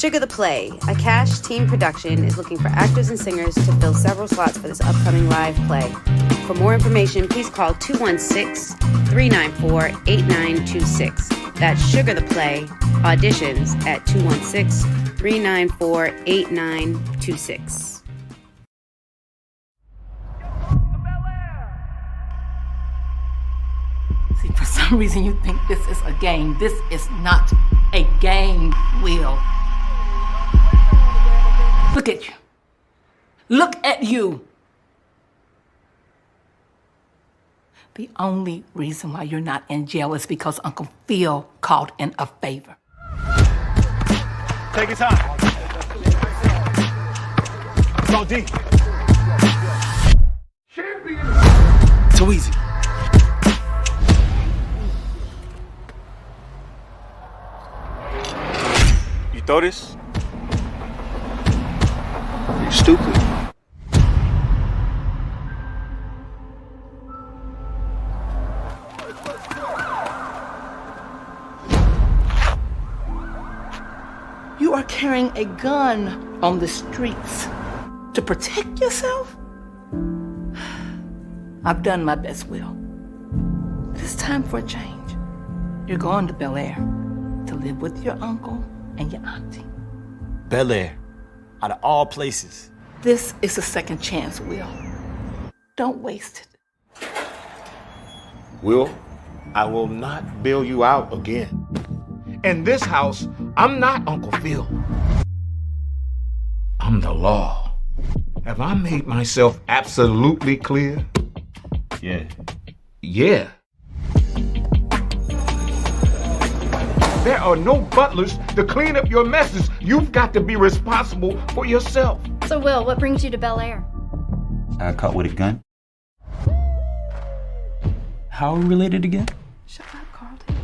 Sugar the Play, a cash team production, is looking for actors and singers to fill several slots for this upcoming live play. For more information, please call 216-394-8926. That's Sugar the Play. Auditions at 216-394-8926. See, for some reason you think this is a game. This is not a game, Will. Look at you. Look at you. The only reason why you're not in jail is because Uncle Phil called in a favor. Take your time. Go deep. Too easy. You throw this? You're stupid. You are carrying a gun on the streets to protect yourself? I've done my best, Will. But it's time for a change. You're going to Bel Air to live with your uncle and your auntie. Bel Air, out of all places. This is a second chance, Will. Don't waste it. Will, I will not bail you out again. In this house, I'm not Uncle Phil. I'm the law. Have I made myself absolutely clear? Yeah. Yeah. There are no butlers to clean up your messes. You've got to be responsible for yourself. So, Will, what brings you to Bel Air? I got caught with a gun. How are we related again? Shut up, Carlton.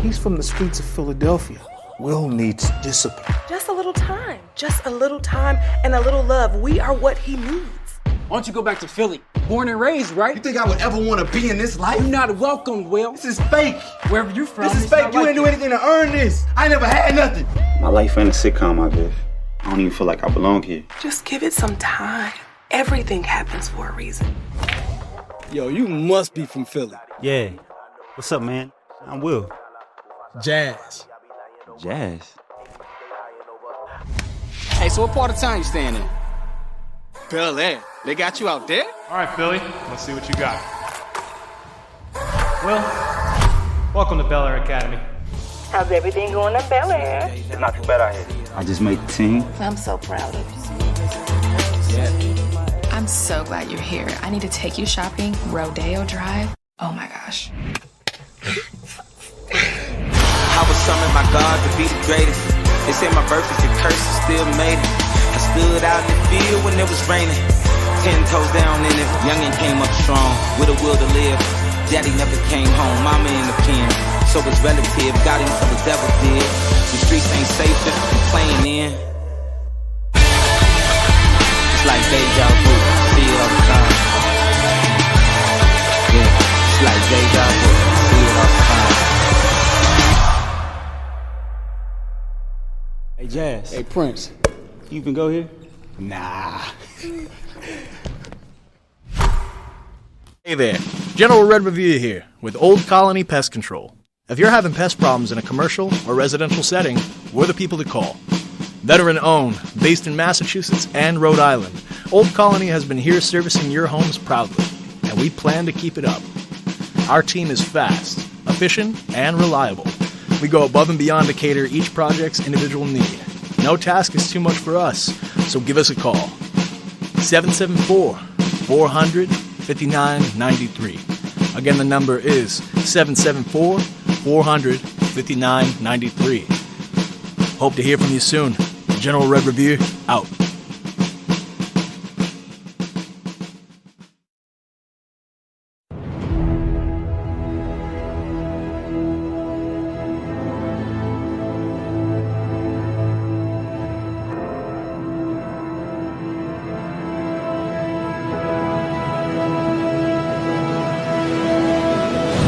He's from the streets of Philadelphia. Will needs discipline. Just a little time. Just a little time and a little love. We are what he needs. Why don't you go back to Philly? Born and raised, right? You think I would ever want to be in this life? You're not welcome, Will. This is fake. Wherever you're from, This is fake. You didn't do anything to earn this. I never had nothing. My life ain't a sitcom, I guess. I don't even feel like I belong here. Just give it some time. Everything happens for a reason. Yo, you must be from Philly. Yeah. What's up, man? I'm Will. Jazz. Jazz? Hey, so what part of town you staying in? Bel Air. They got you out there? All right, Philly, let's see what you got. Will, welcome to Bel Air Academy. How's everything going in Bel Air? It's not too bad out here. I just made the team. I'm so proud of you. I'm so glad you're here. I need to take you shopping. Rodeo Drive. Oh my gosh. I was summoned by God to be the greatest. They say my birth is a curse, I still made it. I stood out in the field when it was raining. 10 toes down in it, youngin' came up strong, with a will to live. Daddy never came home, mama in the pen. So it's relative, got him so the devil did. The streets ain't safe, just for playing in. It's like deja vu, see it all the time. Yeah, it's like deja vu, see it all the time. Hey, Jazz. Hey, Prince. You even go here? Nah. Hey there, General Red Revere here with Old Colony Pest Control. If you're having pest problems in a commercial or residential setting, we're the people to call. Veteran owned, based in Massachusetts and Rhode Island, Old Colony has been here servicing your homes proudly, and we plan to keep it up. Our team is fast, efficient, and reliable. We go above and beyond to cater each project's individual need. No task is too much for us, so give us a call. 774-400-5993. Again, the number is 774-400-5993. Hope to hear from you soon. General Red Revere, out.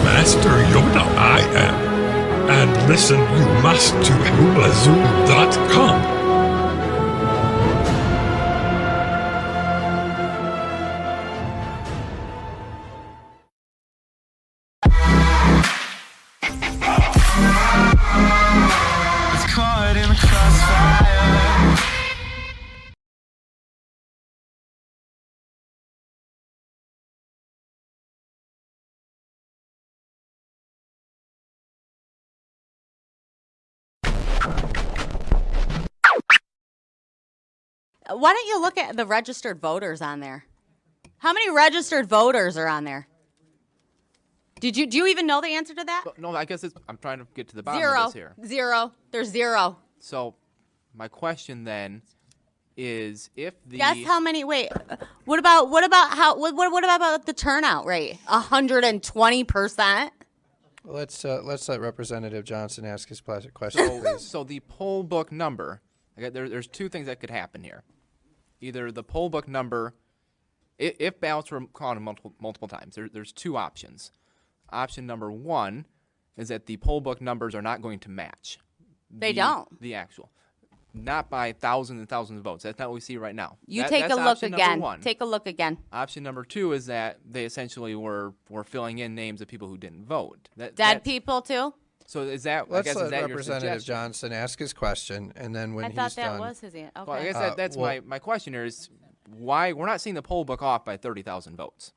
Master Yoda, I am. And listen you must to hoolazoo.com. Why don't you look at the registered voters on there? How many registered voters are on there? Do you even know the answer to that? No, I guess I'm trying to get to the bottom Zero. of this here. Zero. There's zero. So, my question then is, if the Guess how many? Wait. What about the turnout rate? 120%. Let's let Representative Johnson ask his question, please. So the poll book number. There's two things that could happen here. Either the poll book number, if ballots were counted multiple times, there's two options. Option number one is that the poll book numbers are not going to match. They don't. The actual. Not by thousands and thousands of votes. That's not what we see right now. Take a look again. Take a look again. Option number two is that they essentially were filling in names of people who didn't vote. Dead people too? So is that? Let's I guess, let is that Representative Johnson ask his question, and then when he's done. I thought that was his answer. Okay. Well, I guess that's my question here is why we're not seeing the poll book off by 30,000 votes.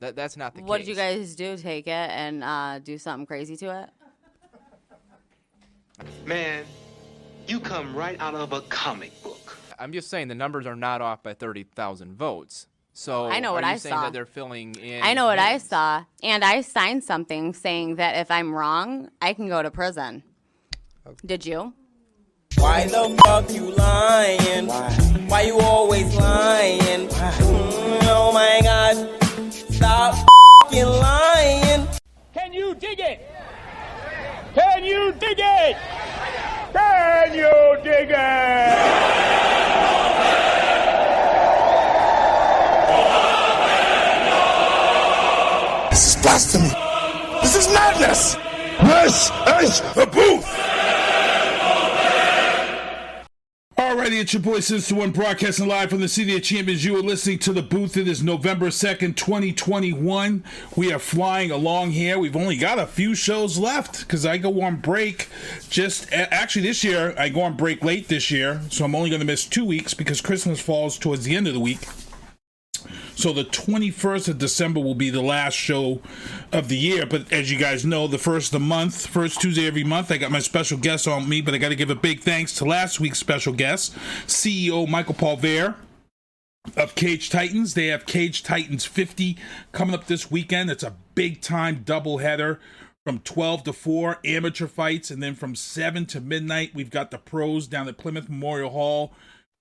That's not the case. What did you guys do? Take it and do something crazy to it? Man, you come right out of a comic book. I'm just saying the numbers are not off by 30,000 votes. So I know what I saying saw. That they're filling in? I know what I saw, and I signed something saying that if I'm wrong, I can go to prison. Okay. Did you? Why the fuck you lying? Why you always lying? Oh my God! Stop fucking lying! Can you dig it? Can you dig it? Can you dig it? This is blasphemy. This is madness. This is the booth. Alrighty, it's your boy Sister One broadcasting live from the City of Champions. You are listening to The Booth. It is November 2nd, 2021. We are flying along here. We've only got a few shows left because I go on break actually this year, I go on break late this year, so I'm only going to miss 2 weeks because Christmas falls towards the end of the week. So the 21st of December will be the last show of the year. But as you guys know, the first of the month, first Tuesday every month, I got my special guest on me. But I got to give a big thanks to last week's special guest, CEO Michael Polvere of Cage Titans. They have Cage Titans 50 coming up this weekend. It's a big-time doubleheader from 12 to 4, amateur fights. And then from 7 to midnight, we've got the pros down at Plymouth Memorial Hall.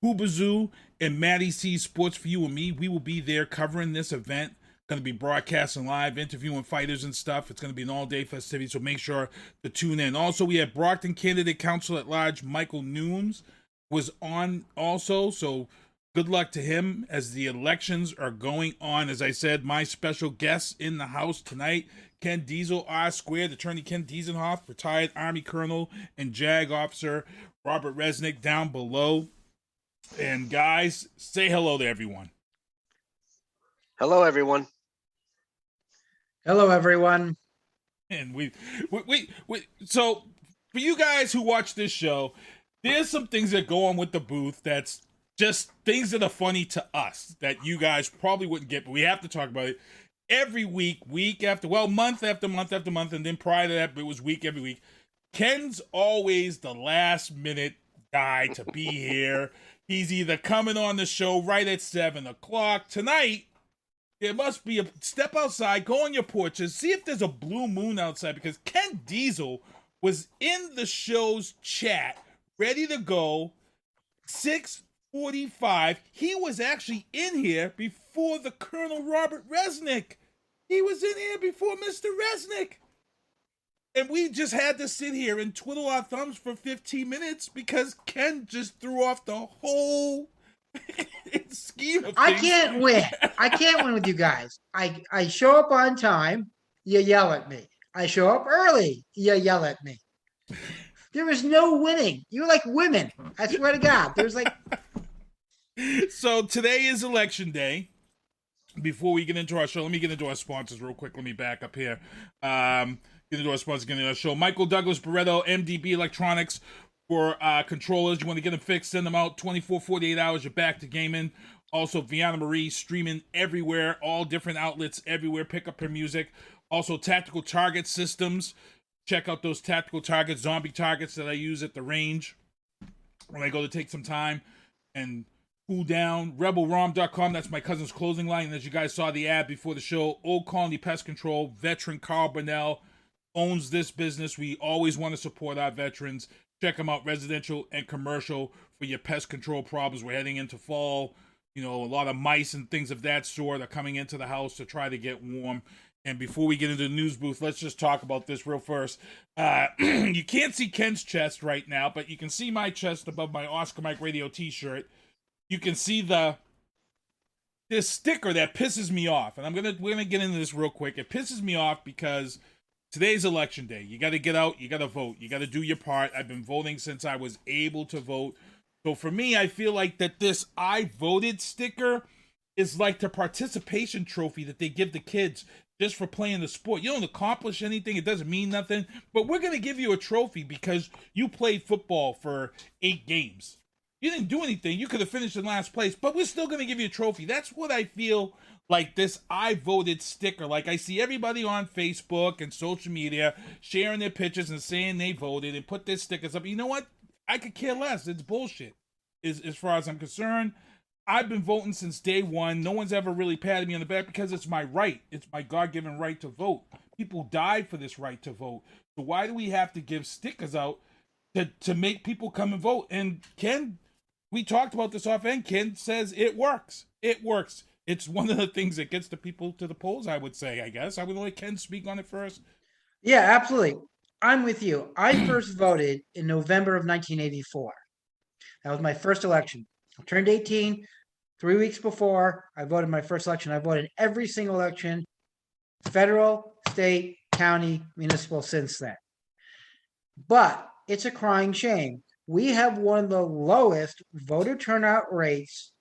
Hoobazoo and Maddie C Sports for You and me. We will be there covering this event. Going to be broadcasting live, interviewing fighters and stuff. It's going to be an all-day festivity, so make sure to tune in. Also, we have Brockton candidate Councilor at Large Michael Nunes was on also, so good luck to him as the elections are going on. As I said, my special guests in the house tonight, Ken Diesel, R-Squared, Attorney Ken Diesenhof, retired Army Colonel and JAG officer Robert Resnick down below. And guys, say hello to everyone. Hello, everyone. Hello, everyone. And we so for you guys who watch this show, there's some things that go on with the booth that's just things that are funny to us that you guys probably wouldn't get, but we have to talk about it every week after, month after month after month, and then prior to that, it was week every week. Ken's always the last minute guy to be here. He's either coming on the show right at 7 o'clock. Tonight, there must be step outside, go on your porches, see if there's a blue moon outside, because Ken Diesel was in the show's chat, ready to go, 6:45. He was actually in here before the Colonel Robert Resnick. He was in here before Mr. Resnick. And we just had to sit here and twiddle our thumbs for 15 minutes because Ken just threw off the whole scheme of things. I can't win. I can't win with you guys. I show up on time, you yell at me. I show up early, you yell at me. There was no winning. You were like women. I swear to God. There's like. So today is election day. Before we get into our show, let me get into our sponsors real quick. Let me back up here. Get into our sponsors, get into our show. Michael Douglas Barreto, MDB Electronics for controllers. You want to get them fixed, send them out 24, 48 hours. You're back to gaming. Also, Viana Marie streaming everywhere, all different outlets everywhere. Pick up her music. Also, Tactical Target Systems. Check out those tactical targets, zombie targets that I use at the range when I go to take some time and cool down. RebelRom.com, that's my cousin's clothing line. And as you guys saw the ad before the show, Old Colony Pest Control, veteran Carl Burnell owns this business. We always want to support our veterans. Check them out, residential and commercial, for your pest control problems. We're heading into fall. You know, a lot of mice and things of that sort are coming into the house to try to get warm. And before we get into the news booth, let's just talk about this real first. You can't see Ken's chest right now, but you can see my chest above my Oscar Mike Radio t-shirt. You can see this sticker that pisses me off. And we're gonna get into this real quick. It pisses me off because today's election day. You got to get out. You got to vote. You got to do your part. I've been voting since I was able to vote. So for me, I feel like that this I voted sticker is like the participation trophy that they give the kids just for playing the sport. You don't accomplish anything. It doesn't mean nothing. But we're going to give you a trophy because you played football for 8 games. You didn't do anything. You could have finished in last place, but we're still going to give you a trophy. That's what I feel like this I voted sticker. Like I see everybody on Facebook and social media sharing their pictures and saying they voted and put their stickers up. You know what? I could care less. It's bullshit as far as I'm concerned. I've been voting since day one. No one's ever really patted me on the back because it's my right. It's my God-given right to vote. People died for this right to vote. So why do we have to give stickers out to make people come and vote? And Ken, we talked about this offhand. Ken says it works. It works. It's one of the things that gets the people to the polls, I would say, I guess. I would let Ken speak on it first. Yeah, absolutely. I'm with you. I first voted in November of 1984. That was my first election. I turned 18 3 weeks before I voted my first election. I voted every single election, federal, state, county, municipal since then. But it's a crying shame. We have one of the lowest voter turnout rates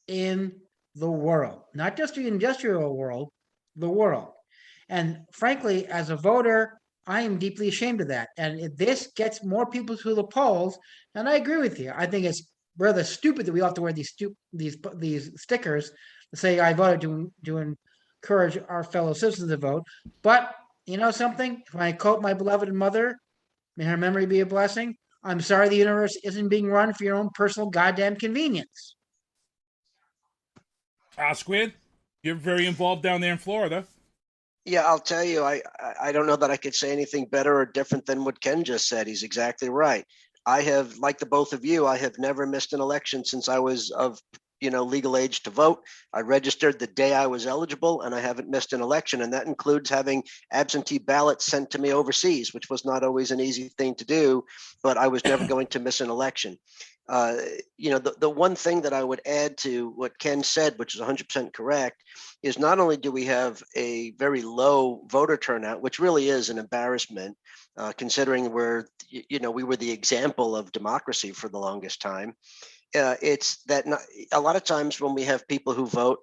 in the world, not just the industrial world, the world. And frankly, as a voter, I am deeply ashamed of that. And if this gets more people to the polls, and I agree with you, I think it's rather stupid that we all have to wear these stickers to say I voted to encourage our fellow citizens to vote. But you know something? When I quote my beloved mother, may her memory be a blessing, I'm sorry the universe isn't being run for your own personal goddamn convenience. Squid, you're very involved down there in Florida. Yeah, I'll tell you, I don't know that I could say anything better or different than what Ken just said. He's exactly right. I have, like the both of you, I have never missed an election since I was of legal age to vote. I registered the day I was eligible, and I haven't missed an election. And that includes having absentee ballots sent to me overseas, which was not always an easy thing to do, but I was never going to miss an election. The one thing that I would add to what Ken said, which is 100% correct, is not only do we have a very low voter turnout, which really is an embarrassment, considering we were the example of democracy for the longest time. It's that a lot of times when we have people who vote,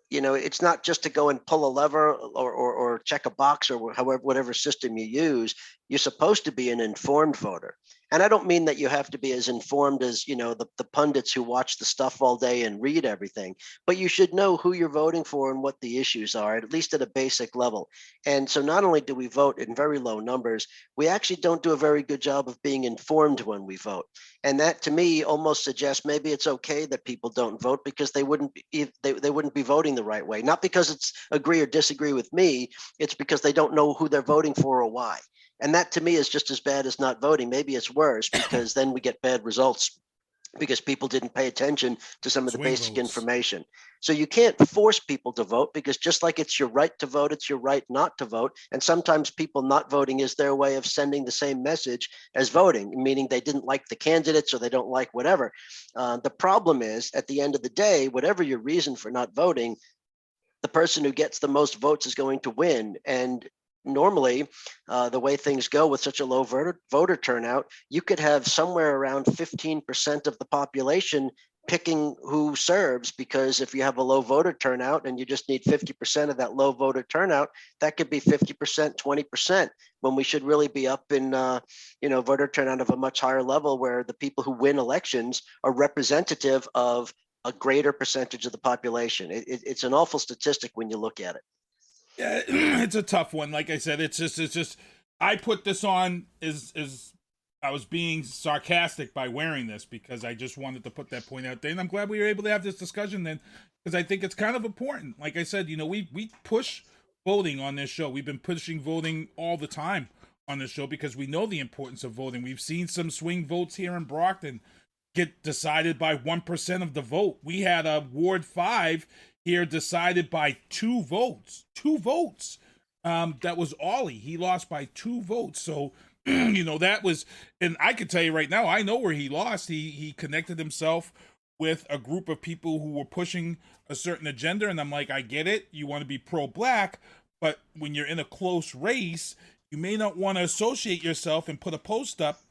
it's not just to go and pull a lever or check a box or whatever system you use. You're supposed to be an informed voter. And I don't mean that you have to be as informed as, the pundits who watch the stuff all day and read everything, but you should know who you're voting for and what the issues are, at least at a basic level. And so not only do we vote in very low numbers, we actually don't do a very good job of being informed when we vote. And that to me almost suggests maybe it's okay that people don't vote because they wouldn't be voting the right way. Not because it's agree or disagree with me, it's because they don't know who they're voting for or why. And that to me is just as bad as not voting. Maybe it's worse because then we get bad results because people didn't pay attention to some of the basic information. So you can't force people to vote because just like it's your right to vote, it's your right not to vote. And sometimes people not voting is their way of sending the same message as voting, meaning they didn't like the candidates or they don't like whatever. The problem is at the end of the day, whatever your reason for not voting, the person who gets the most votes is going to win. And normally, the way things go with such a low voter turnout, you could have somewhere around 15% of the population picking who serves, because if you have a low voter turnout and you just need 50% of that low voter turnout, that could be 50%, 20%, when we should really be up in voter turnout of a much higher level, where the people who win elections are representative of a greater percentage of the population. It's an awful statistic when you look at it. Yeah, it's a tough one. Like I said, it's just I put this on as I was being sarcastic by wearing this, because I just wanted to put that point out there. And I'm glad we were able to have this discussion then, because I think it's kind of important. Like I said, we push voting on this show. We've been pushing voting all the time on this show because we know the importance of voting. We've seen some swing votes here in Brockton get decided by 1% of the vote. We had a Ward 5 here decided by 2 votes. 2 votes. That was Ollie. He lost by 2 votes. So, that was, and I can tell you right now, I know where he lost. He connected himself with a group of people who were pushing a certain agenda, and I'm like, I get it. You want to be pro-black, but when you're in a close race, you may not want to associate yourself and put a post up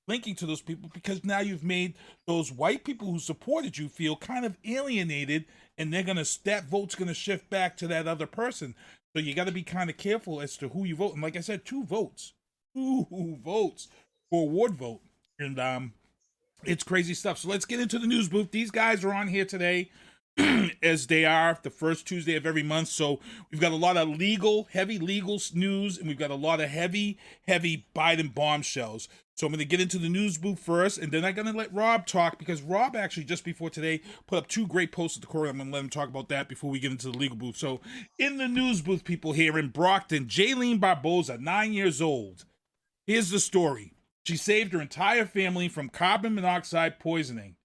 linking to those people, because now you've made those white people who supported you feel kind of alienated, and that vote's gonna shift back to that other person. So you got to be kind of careful as to who you vote. And like I said, 2 votes for a ward vote, and it's crazy stuff. So let's get into the news booth. These guys are on here today, as they are the first Tuesday of every month. So we've got a lot of heavy legal news, and we've got a lot of heavy Biden bombshells. So I'm going to get into the news booth first, and then I'm going to let Rob talk, because Rob actually just before today put up 2 great posts at the court. I'm going to let him talk about that before we get into the legal booth. So in the news booth, people, here in Brockton, Jayline Barbosa, 9 years old. Here's the story. She saved her entire family from carbon monoxide poisoning.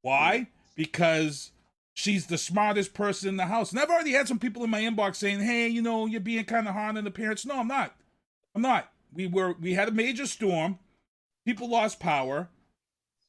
Why? Because she's the smartest person in the house. And I've already had some people in my inbox saying, hey, you're being kind of hard on the parents. No, I'm not. We had a major storm. People lost power.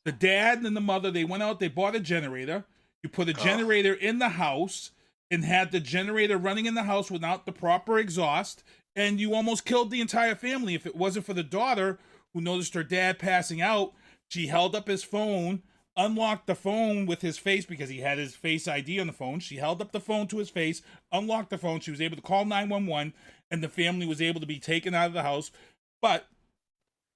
The dad and the mother, they went out, they bought a generator. You put a generator in the house and had the generator running in the house without the proper exhaust, and you almost killed the entire family. If it wasn't for the daughter who noticed her dad passing out, she held up his phone, unlocked the phone with his face because he had his face ID on the phone. She held up the phone to his face, unlocked the phone. She was able to call 911, and the family was able to be taken out of the house. But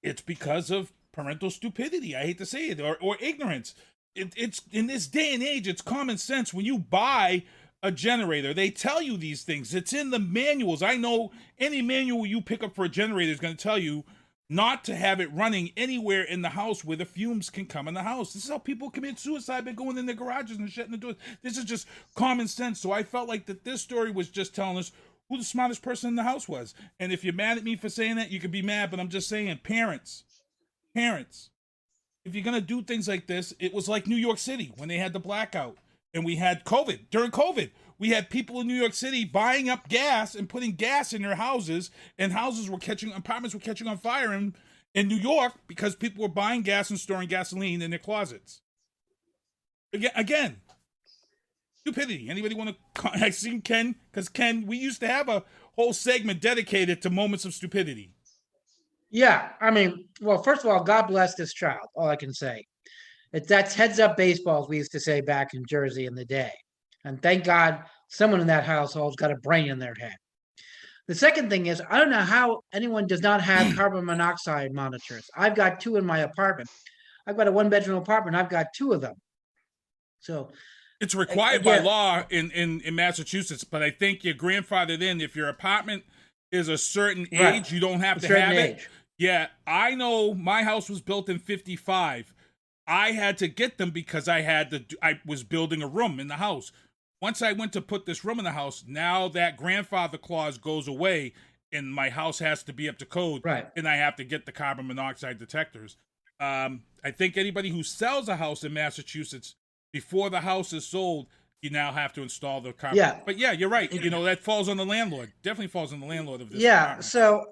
it's because of parental stupidity. I hate to say it, or ignorance. It's in this day and age, it's common sense. When you buy a generator, they tell you these things. It's in the manuals. I know any manual you pick up for a generator is going to tell you not to have it running anywhere in the house where the fumes can come in the house. This is how people commit suicide by going in their garages and shutting the doors. This is just common sense. So I felt like that this story was just telling us who the smartest person in the house was. And if you're mad at me for saying that, you can be mad, but I'm just saying, parents, if you're going to do things like this, it was like New York City when they had the blackout and we had COVID. During COVID, we had people in New York City buying up gas and putting gas in their houses, and apartments were catching on fire in New York because people were buying gas and storing gasoline in their closets. Again, stupidity. Anybody want to? I seen Ken, because Ken, we used to have a whole segment dedicated to moments of stupidity. Yeah, I mean, well, first of all, God bless this child. All I can say. That's heads up baseball, as we used to say back in Jersey in the day. And thank God someone in that household's got a brain in their head. The second thing is, I don't know how anyone does not have carbon monoxide monitors. I've got 2 in my apartment. I've got a 1-bedroom apartment. I've got 2 of them. So it's required by law in Massachusetts, but I think you're grandfathered in. If your apartment is a certain age, you don't have to have it. Yeah, I know my house was built in 55. I had to get them because I was building a room in the house. Once I went to put this room in the house, now that grandfather clause goes away and my house has to be up to code, and I have to get the carbon monoxide detectors. I think anybody who sells a house in Massachusetts, before the house is sold, you now have to install the carbon. Yeah. But yeah, you're right. That falls on the landlord. Definitely falls on the landlord of this. Yeah, apartment. so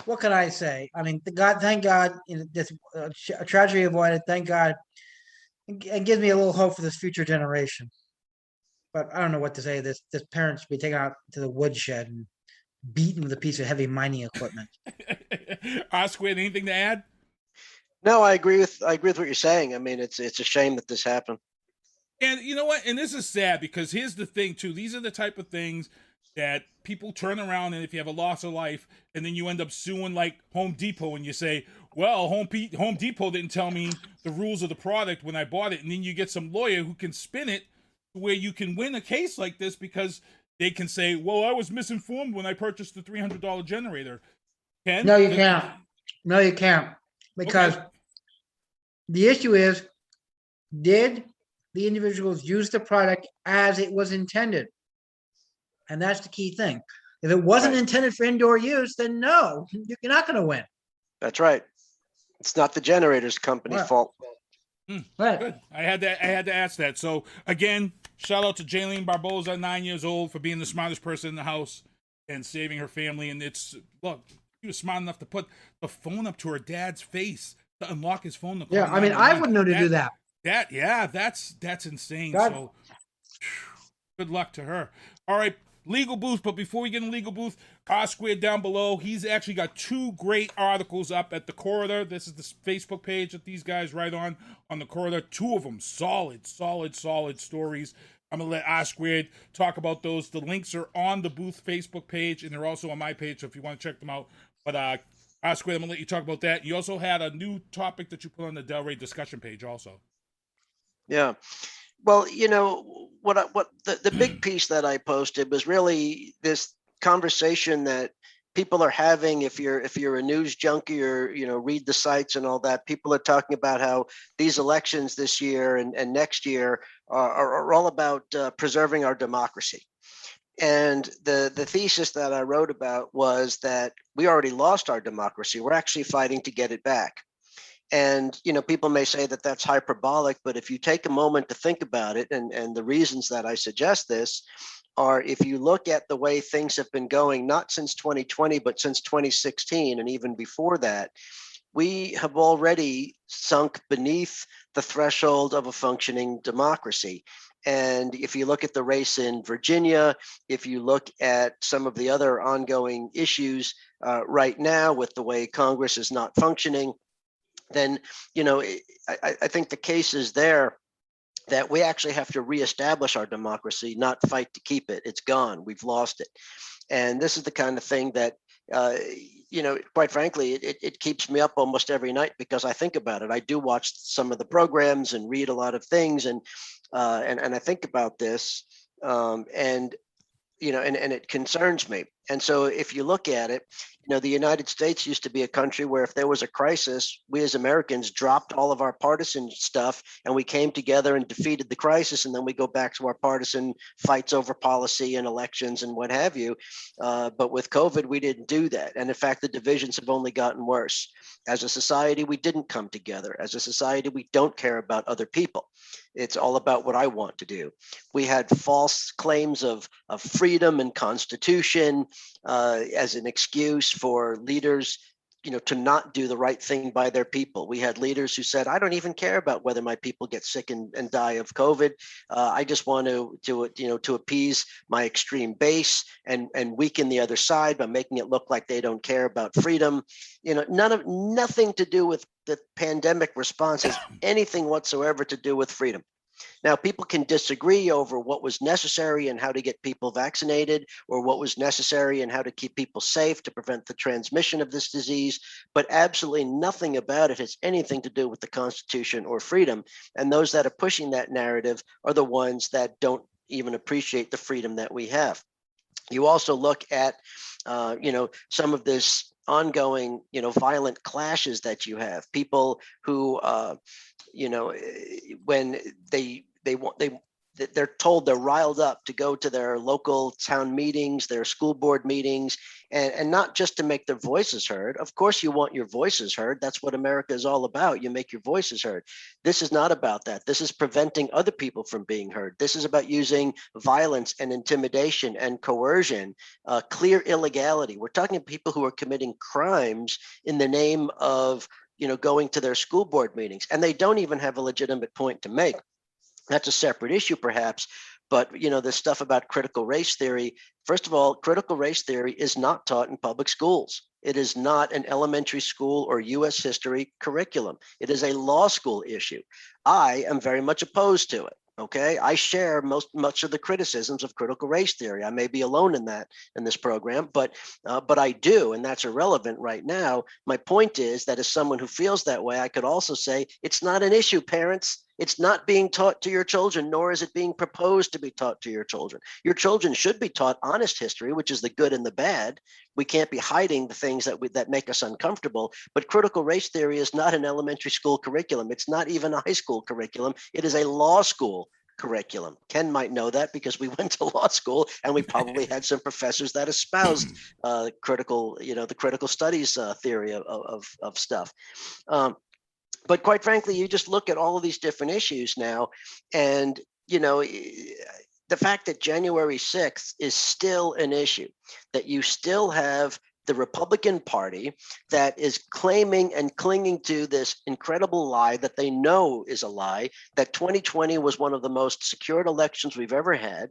what can I say? I mean, thank God, this tragedy avoided. Thank God. It gives me a little hope for this future generation. But I don't know what to say. This parent should be taken out to the woodshed and beaten with a piece of heavy mining equipment. Oscar, anything to add? No, I agree with what you're saying. I mean, it's a shame that this happened. And you know what? And this is sad because here's the thing too. These are the type of things that people turn around, and if you have a loss of life, and then you end up suing like Home Depot, and you say, well, Home Depot didn't tell me the rules of the product when I bought it. And then you get some lawyer who can spin it to where you can win a case like this because they can say, well, I was misinformed when I purchased the $300 generator. Ken? No, you can't. No, you can't. Because the issue is, did the individuals use the product as it was intended? And that's the key thing. If it wasn't intended for indoor use, then no, you're not going to win. That's right. It's not the generator's company's fault. Right. Good. I had to ask that. So again, shout out to Jayline Barbosa, 9 years old, for being the smartest person in the house and saving her family. And look, she was smart enough to put the phone up to her dad's face to unlock his phone. Yeah, I mean, I wouldn't know to do that. That's insane. So good luck to her. All right, legal booth. But before we get in legal booth, R² down below, he's actually got 2 great articles up at the Corridor. This is the Facebook page that these guys write on the Corridor. 2 of them solid stories. I'm going to let R² talk about those. The links are on the booth Facebook page, and they're also on my page, so if you want to check them out. But R², I'm going to let you talk about that. You also had a new topic that you put on the Del Rey discussion page also. Yeah. Well, you know, what the big piece that I posted was really this conversation that people are having. If you're a news junkie or, you know, read the sites and all that, people are talking about how these elections this year and next year are all about preserving our democracy. And the thesis that I wrote about was that we already lost our democracy. We're actually fighting to get it back. And, you know, people may say that that's hyperbolic, but if you take a moment to think about it, and the reasons that I suggest this are, if you look at the way things have been going, not since 2020, but since 2016, and even before that, we have already sunk beneath the threshold of a functioning democracy. And if you look at the race in Virginia, if you look at some of the other ongoing issues right now with the way Congress is not functioning, then, you know, I think the case is there that we actually have to reestablish our democracy, not fight to keep it. It's gone. We've lost it. And this is the kind of thing that, you know, quite frankly, it keeps me up almost every night because I think about it. I do watch some of the programs and read a lot of things, and I think about this, and you know, and it concerns me. And so if you look at it, you know, the United States used to be a country where if there was a crisis, we as Americans dropped all of our partisan stuff and we came together and defeated the crisis. And then we go back to our partisan fights over policy and elections and what have you. But with COVID, we didn't do that. And in fact, the divisions have only gotten worse. As a society, we didn't come together. As a society, we don't care about other people. It's all about what I want to do. We had false claims of freedom and constitution as an excuse for leaders, you know, to not do the right thing by their people. We had leaders who said, I don't even care about whether my people get sick and die of COVID. I just want to appease my extreme base and weaken the other side by making it look like they don't care about freedom. You know, nothing to do with the pandemic response has anything whatsoever to do with freedom. Now, people can disagree over what was necessary and how to get people vaccinated, or what was necessary and how to keep people safe to prevent the transmission of this disease, but absolutely nothing about it has anything to do with the Constitution or freedom. And those that are pushing that narrative are the ones that don't even appreciate the freedom that we have. You also look at, you know, some of this ongoing, you know, violent clashes that you have. People who, you know, when they're told they're riled up to go to their local town meetings, their school board meetings, and not just to make their voices heard. Of course, you want your voices heard. That's what America is all about. You make your voices heard. This is not about that. This is preventing other people from being heard. This is about using violence and intimidation and coercion, clear illegality. We're talking about people who are committing crimes in the name of, you know, going to their school board meetings, and they don't even have a legitimate point to make. That's a separate issue, perhaps. But, this stuff about critical race theory, first of all, critical race theory is not taught in public schools. It is not an elementary school or U.S. history curriculum. It is a law school issue. I am very much opposed to it. Okay, I share much of the criticisms of critical race theory. I may be alone in this program, but I do, and that's irrelevant right now. My point is that as someone who feels that way, I could also say it's not an issue, parents. It's not being taught to your children, nor is it being proposed to be taught to your children. Your children should be taught honest history, which is the good and the bad. We can't be hiding the things that make us uncomfortable. But critical race theory is not an elementary school curriculum. It's not even a high school curriculum. It is a law school curriculum. Ken might know that because we went to law school and we probably had some professors that espoused the critical studies theory of stuff. But quite frankly, you just look at all of these different issues now, and the fact that January 6th is still an issue, that you still have the Republican Party that is claiming and clinging to this incredible lie that they know is a lie, that 2020 was one of the most secured elections we've ever had,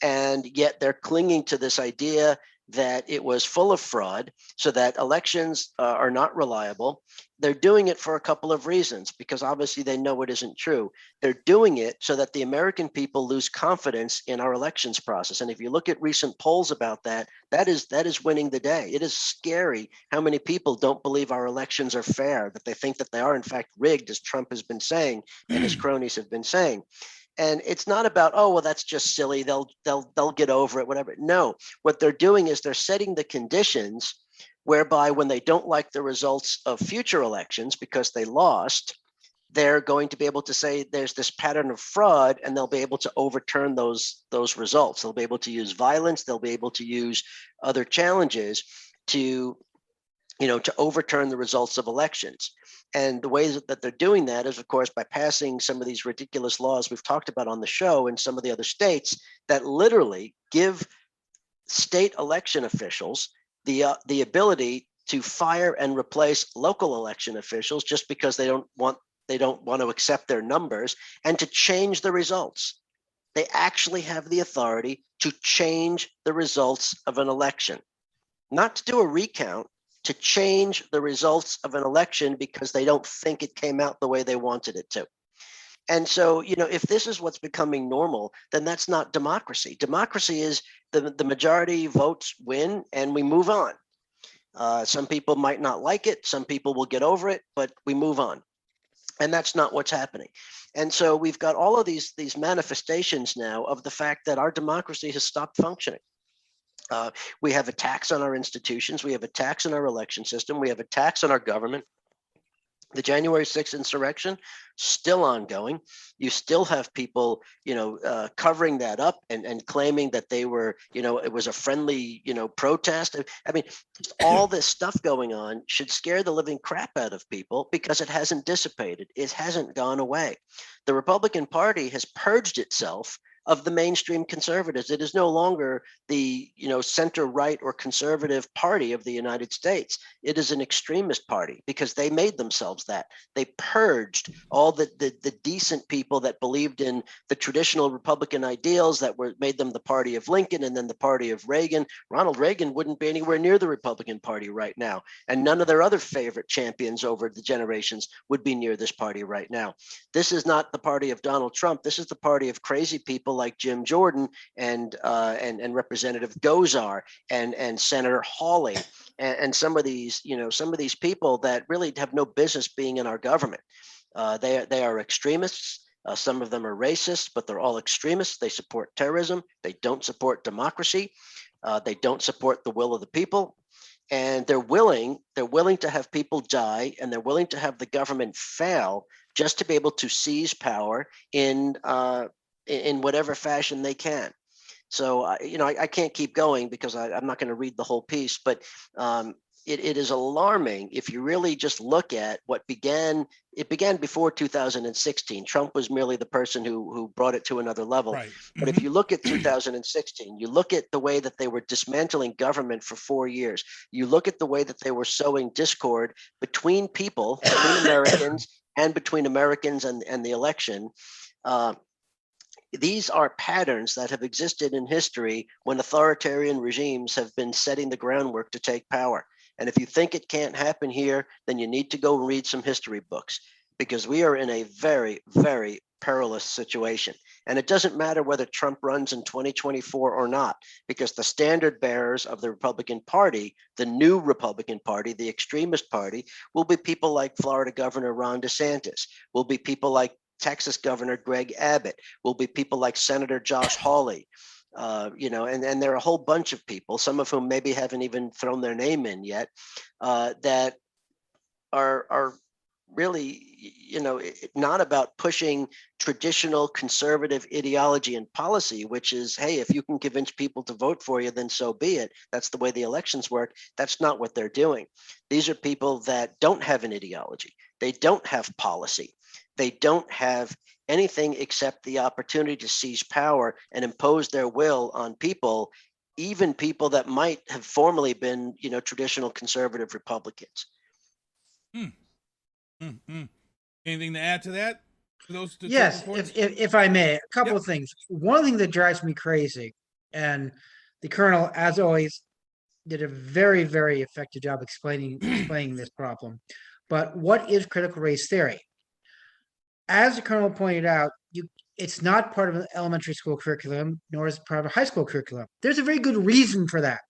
and yet they're clinging to this idea that it was full of fraud, so that elections are not reliable. They're doing it for a couple of reasons, because obviously they know it isn't true. They're doing it so that the American people lose confidence in our elections process. And if you look at recent polls about that, that is winning the day. It is scary how many people don't believe our elections are fair, that they think that they are in fact rigged, as Trump has been saying and his cronies have been saying. And it's not about, oh, well, that's just silly. They'll get over it, whatever. No, what they're doing is they're setting the conditions whereby when they don't like the results of future elections because they lost, they're going to be able to say there's this pattern of fraud, and they'll be able to overturn those results. They'll be able to use violence. They'll be able to use other challenges to overturn the results of elections. And the ways that they're doing that is, of course, by passing some of these ridiculous laws we've talked about on the show in some of the other states that literally give state election officials the ability to fire and replace local election officials just because they don't want to accept their numbers, and to change the results. They actually have the authority to change the results of an election, not to do a recount, to change the results of an election because they don't think it came out the way they wanted it to. And so, if this is what's becoming normal, then that's not democracy. Democracy is the majority votes win and we move on. Some people might not like it. Some people will get over it, but we move on. And that's not what's happening. And so we've got all of these manifestations now of the fact that our democracy has stopped functioning. We have attacks on our institutions. We have attacks on our election system. We have attacks on our government. The January 6th insurrection, still ongoing. You still have people, covering that up and claiming that they were, it was a friendly, protest. I mean, all this stuff going on should scare the living crap out of people because it hasn't dissipated. It hasn't gone away. The Republican Party has purged itself of the mainstream conservatives. It is no longer the center right or conservative party of the United States. It is an extremist party because they made themselves that. They purged all the decent people that believed in the traditional Republican ideals that made them the party of Lincoln and then the party of Reagan. Ronald Reagan wouldn't be anywhere near the Republican Party right now, and none of their other favorite champions over the generations would be near this party right now. This is not the party of Donald Trump. This is the party of crazy people like Jim Jordan and Representative Gozar and Senator Hawley and some of these people that really have no business being in our government. They are extremists. Some of them are racist, but they're all extremists. They support terrorism. They don't support democracy. They don't support the will of the people. And they're willing to have people die, and they're willing to have the government fail just to be able to seize power in whatever fashion they can. So, I can't keep going because I'm not going to read the whole piece, but it is alarming if you really just look at what began. It began before 2016. Trump was merely the person who brought it to another level. Right. But if you look at 2016, you look at the way that they were dismantling government for 4 years. You look at the way that they were sowing discord between people, between Americans, and between Americans and the election. These are patterns that have existed in history when authoritarian regimes have been setting the groundwork to take power. And if you think it can't happen here, then you need to go read some history books, because we are in a very, very perilous situation. And it doesn't matter whether Trump runs in 2024 or not, because the standard bearers of the Republican Party, the new Republican Party, the extremist party, will be people like Florida Governor Ron DeSantis, will be people like Texas Governor Greg Abbott, will be people like Senator Josh Hawley, and there are a whole bunch of people, some of whom maybe haven't even thrown their name in yet, that are really, not about pushing traditional conservative ideology and policy, which is, hey, if you can convince people to vote for you, then so be it. That's the way the elections work. That's not what they're doing. These are people that don't have an ideology. They don't have policy. They don't have anything except the opportunity to seize power and impose their will on people, even people that might have formerly been, traditional conservative Republicans. Anything to add to that? Yes, if I may, a couple of things. One thing that drives me crazy, and the Colonel, as always, did a very, very effective job explaining this problem. But what is critical race theory? As the Colonel pointed out, it's not part of an elementary school curriculum, nor is it part of a high school curriculum. There's a very good reason for that.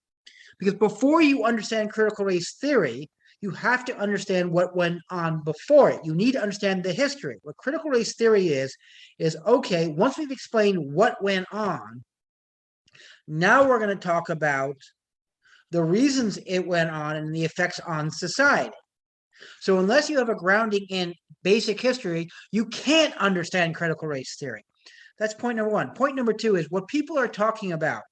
Because before you understand critical race theory, you have to understand what went on before it. You need to understand the history. What critical race theory is okay, once we've explained what went on, now we're going to talk about the reasons it went on and the effects on society. So unless you have a grounding in basic history, you can't understand critical race theory. That's point number one. Point number two is what people are talking about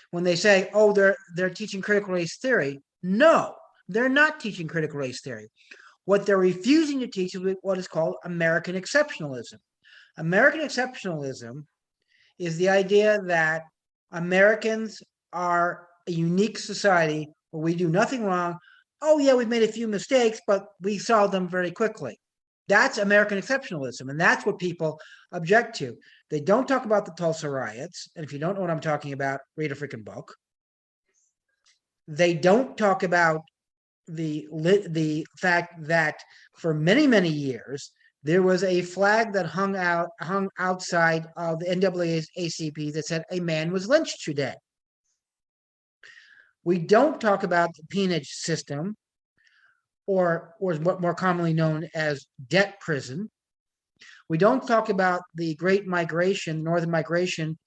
when they say, oh, they're teaching critical race theory. No, they're not teaching critical race theory. What they're refusing to teach is what is called American exceptionalism. American exceptionalism is the idea that Americans are a unique society where we do nothing wrong. Oh, yeah, we've made a few mistakes, but we solved them very quickly. That's American exceptionalism, and that's what people object to. They don't talk about the Tulsa riots, and if you don't know what I'm talking about, read a freaking book. They don't talk about the fact that for many, many years, there was a flag that hung outside of the NAACP that said a man was lynched today. We don't talk about the peonage system, or what more commonly known as debt prison. We don't talk about the Great Migration, Northern Migration,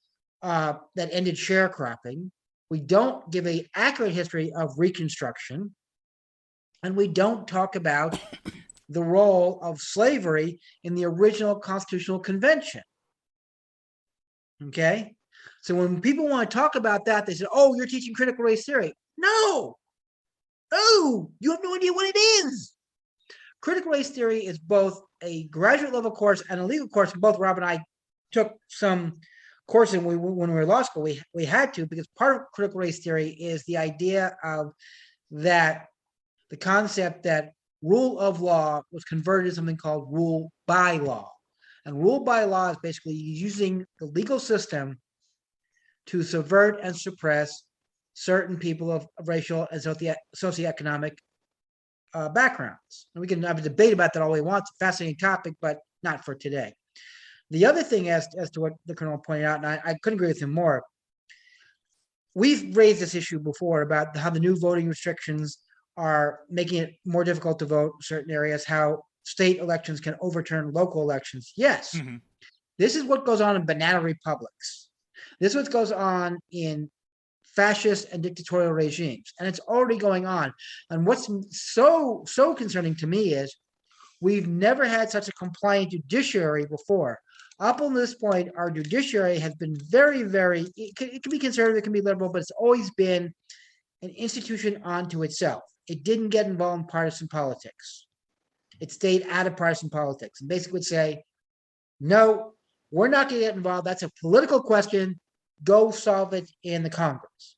that ended sharecropping. We don't give an accurate history of Reconstruction. And we don't talk about the role of slavery in the original Constitutional Convention. Okay? So when people want to talk about that, they say, oh, you're teaching critical race theory. No, you have no idea what it is. Critical race theory is both a graduate level course and a legal course. Both Rob and I took some courses when we were in law school. We had to, because part of critical race theory is the idea of that the concept that rule of law was converted to something called rule by law. And rule by law is basically using the legal system to subvert and suppress certain people of racial and socioeconomic backgrounds. And we can have a debate about that all we want. It's a fascinating topic, but not for today. The other thing as to what the Colonel pointed out, and I couldn't agree with him more, we've raised this issue before about how the new voting restrictions are making it more difficult to vote in certain areas, how state elections can overturn local elections. Yes, This is what goes on in banana republics. This is what goes on in fascist and dictatorial regimes, and it's already going on. And what's so concerning to me is we've never had such a compliant judiciary before. Up on this point, our judiciary has been very, very, it can be conservative, it can be liberal, but it's always been an institution unto itself. It didn't get involved in partisan politics. It stayed out of partisan politics and basically would say, no, we're not going to get involved. That's a political question. Go solve it in the Congress.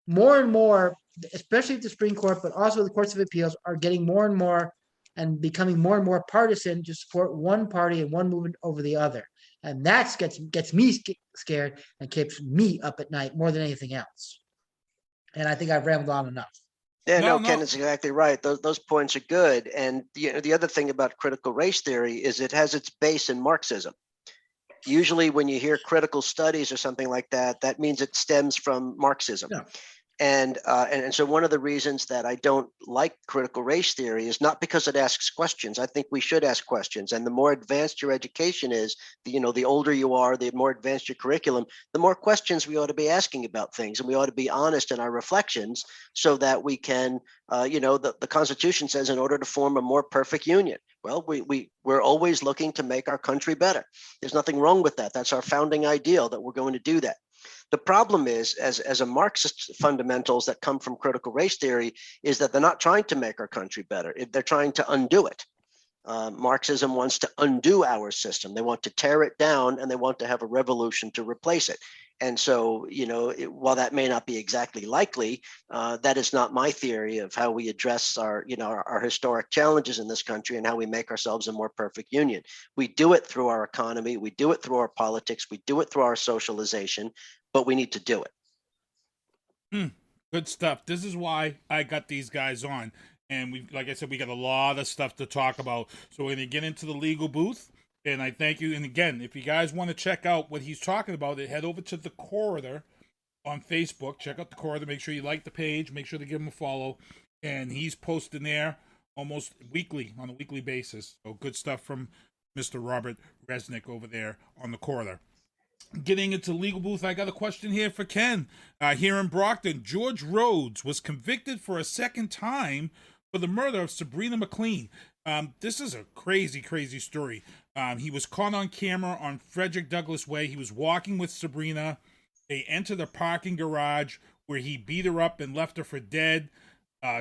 More and more, especially the Supreme Court, but also the courts of appeals, are getting more and more and becoming more and more partisan to support one party and one movement over the other. And that gets me scared and keeps me up at night more than anything else. And I think I've rambled on enough. Yeah, no, Ken is exactly right. Those points are good. And the other thing about critical race theory is it has its base in Marxism. Usually when you hear critical studies or something like that, that means it stems from Marxism. Yeah. And so one of the reasons that I don't like critical race theory is not because it asks questions. I think we should ask questions. And the more advanced your education is, the older you are, the more advanced your curriculum, the more questions we ought to be asking about things. And we ought to be honest in our reflections so that we can, the Constitution says in order to form a more perfect union. Well, we're always looking to make our country better. There's nothing wrong with that. That's our founding ideal, that we're going to do that. The problem is, as a Marxist fundamentals that come from critical race theory, is that they're not trying to make our country better. They're trying to undo it. Marxism wants to undo our system. They want to tear it down, and they want to have a revolution to replace it. And so, while that may not be exactly likely, that is not my theory of how we address our historic challenges in this country and how we make ourselves a more perfect union. We do it through our economy. We do it through our politics. We do it through our socialization, but we need to do it. Good stuff. This is why I got these guys on. And like I said, we got a lot of stuff to talk about. So we're going to get into the legal booth. And I thank you. And again, if you guys want to check out what he's talking about, head over to The Corridor on Facebook. Check out The Corridor. Make sure you like the page. Make sure to give him a follow. And he's posting there almost weekly, on a weekly basis. So good stuff from Mr. Robert Resnick over there on The Corridor. Getting into legal booth, I got a question here for Ken. Here in Brockton, George Rhodes was convicted for a second time for the murder of Sabrina McLean. This is a crazy, crazy story. He was caught on camera on Frederick Douglass Way. He was walking with Sabrina. They entered a parking garage where he beat her up and left her for dead.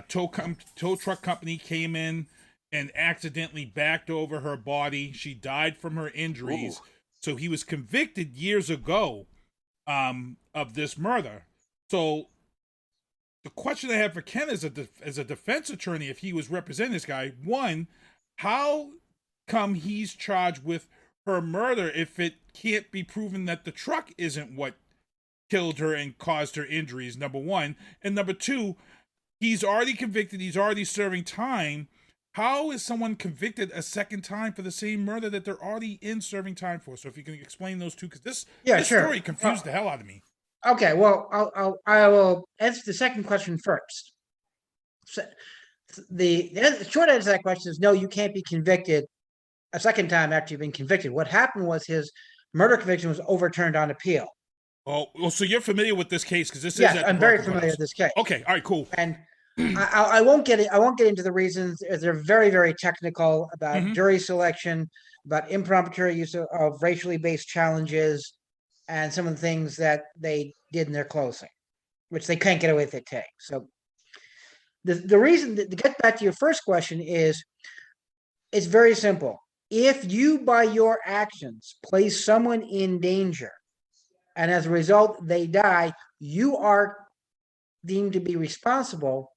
Tow truck company came in and accidentally backed over her body. She died from her injuries. Ooh. So he was convicted years ago of this murder. So the question I have for Ken as a defense attorney, if he was representing this guy, one, how come he's charged with her murder if it can't be proven that the truck isn't what killed her and caused her injuries, number one. And number two, he's already convicted. He's already serving time. How is someone convicted a second time for the same murder that they're already in serving time for? So if you can explain those two, because this story confused the hell out of me. Okay, well, I will answer the second question first. So the short answer to that question is no, you can't be convicted a second time after you've been convicted. What happened was his murder conviction was overturned on appeal. Oh, well, so you're familiar with this case because this yes, is. I'm very familiar with this case. Okay, all right, cool. And I won't get into the reasons. They're very, very technical about jury selection, about impromptu use of racially based challenges, and some of the things that they did in their closing, which they can't get away with today. So the reason to get back to your first question is it's very simple. If you, by your actions, place someone in danger, and as a result they die, you are deemed to be responsible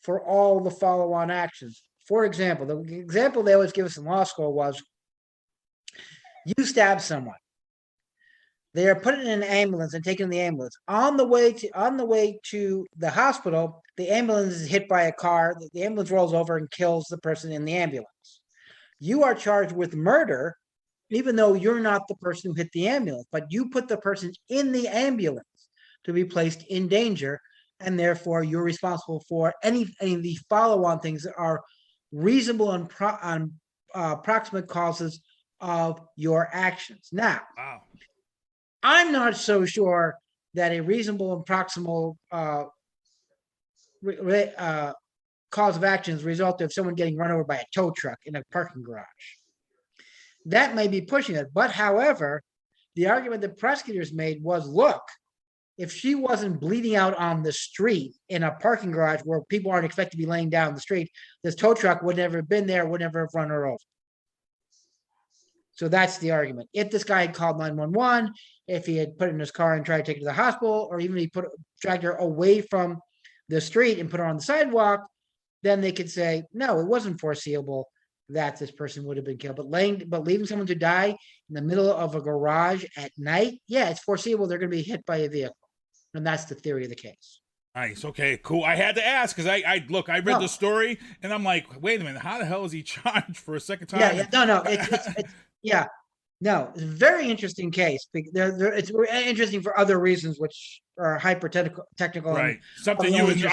for all the follow-on actions. For example, the example they always give us in law school was you stab someone. They are put in an ambulance and taken in the ambulance. On the way to the hospital, the ambulance is hit by a car. The ambulance rolls over and kills the person in the ambulance. You are charged with murder, even though you're not the person who hit the ambulance, but you put the person in the ambulance to be placed in danger, and therefore you're responsible for any of the follow-on things that are reasonable and proximate causes of your actions. Now, wow. I'm not so sure that a reasonable and proximal cause of action is a result of someone getting run over by a tow truck in a parking garage. That may be pushing it. But however, the argument that prosecutors made was, look, if she wasn't bleeding out on the street in a parking garage where people aren't expected to be laying down the street, this tow truck would never have been there, would never have run her over. So that's the argument. If this guy had called 911, if he had put her in his car and tried to take her to the hospital, or even he dragged her away from the street and put her on the sidewalk, then they could say, no, it wasn't foreseeable that this person would have been killed. But leaving someone to die in the middle of a garage at night, yeah, it's foreseeable they're going to be hit by a vehicle. And that's the theory of the case. Nice. Okay, cool. I had to ask because I read the story and I'm like, wait a minute, how the hell is he charged for a second time? Yeah. No. It's yeah. No, it's a very interesting case. It's interesting for other reasons, which are hyper-technical. Right. Something you and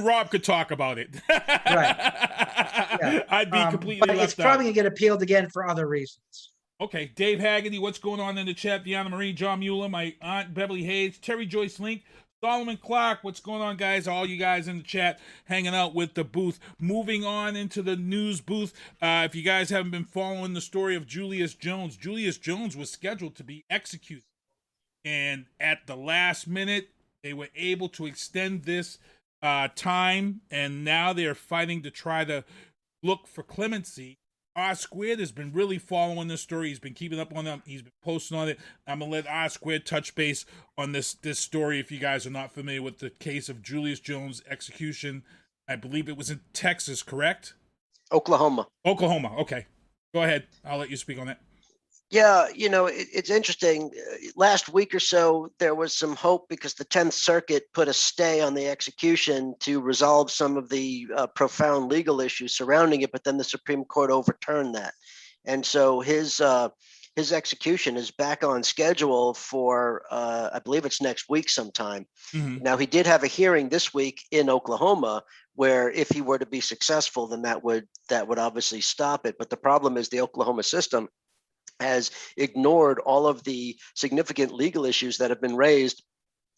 Rob could talk about it. Right. Yeah. I'd be completely but left it's probably going to get appealed again for other reasons. Okay. Dave Haggerty, what's going on in the chat? Deanna Marie, John Mueller, my aunt Beverly Hayes, Terry Joyce Link, Solomon Clark, what's going on, guys? All you guys in the chat hanging out with the booth. Moving on into the news booth. If you guys haven't been following the story of Julius Jones was scheduled to be executed. And at the last minute, they were able to extend this time, and now they're fighting to try to look for clemency. R Squared has been really following this story. He's been keeping up on them. He's been posting on it. I'm going to let R Squared touch base on this story if you guys are not familiar with the case of Julius Jones' execution. I believe it was in Texas, correct? Oklahoma. Okay. Go ahead. I'll let you speak on that. Yeah, it's interesting. Last week or so, there was some hope because the 10th Circuit put a stay on the execution to resolve some of the profound legal issues surrounding it, but then the Supreme Court overturned that. And so his execution is back on schedule for, I believe it's next week sometime. Mm-hmm. Now, he did have a hearing this week in Oklahoma where if he were to be successful, then that would obviously stop it. But the problem is the Oklahoma system has ignored all of the significant legal issues that have been raised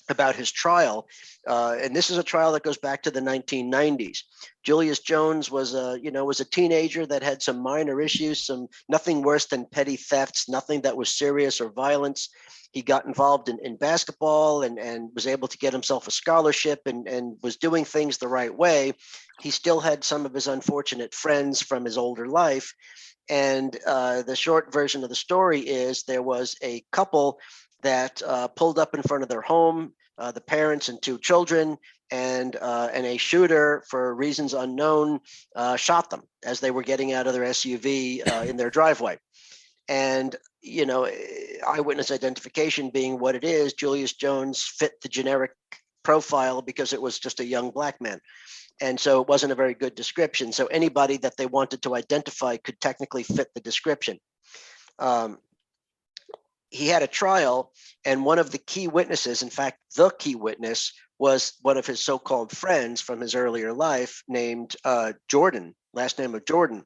about his trial. And this is a trial that goes back to the 1990s. Julius Jones was a teenager that had some minor issues, nothing worse than petty thefts, nothing that was serious or violence. He got involved in basketball and was able to get himself a scholarship and was doing things the right way. He still had some of his unfortunate friends from his older life. And the short version of the story is there was a couple that pulled up in front of their home, the parents and two children, and a shooter, for reasons unknown, shot them as they were getting out of their SUV in their driveway. And, eyewitness identification being what it is, Julius Jones fit the generic profile because it was just a young black man. And so it wasn't a very good description. So anybody that they wanted to identify could technically fit the description. He had a trial, and one of the key witnesses, in fact, the key witness, was one of his so-called friends from his earlier life named Jordan, last name of Jordan.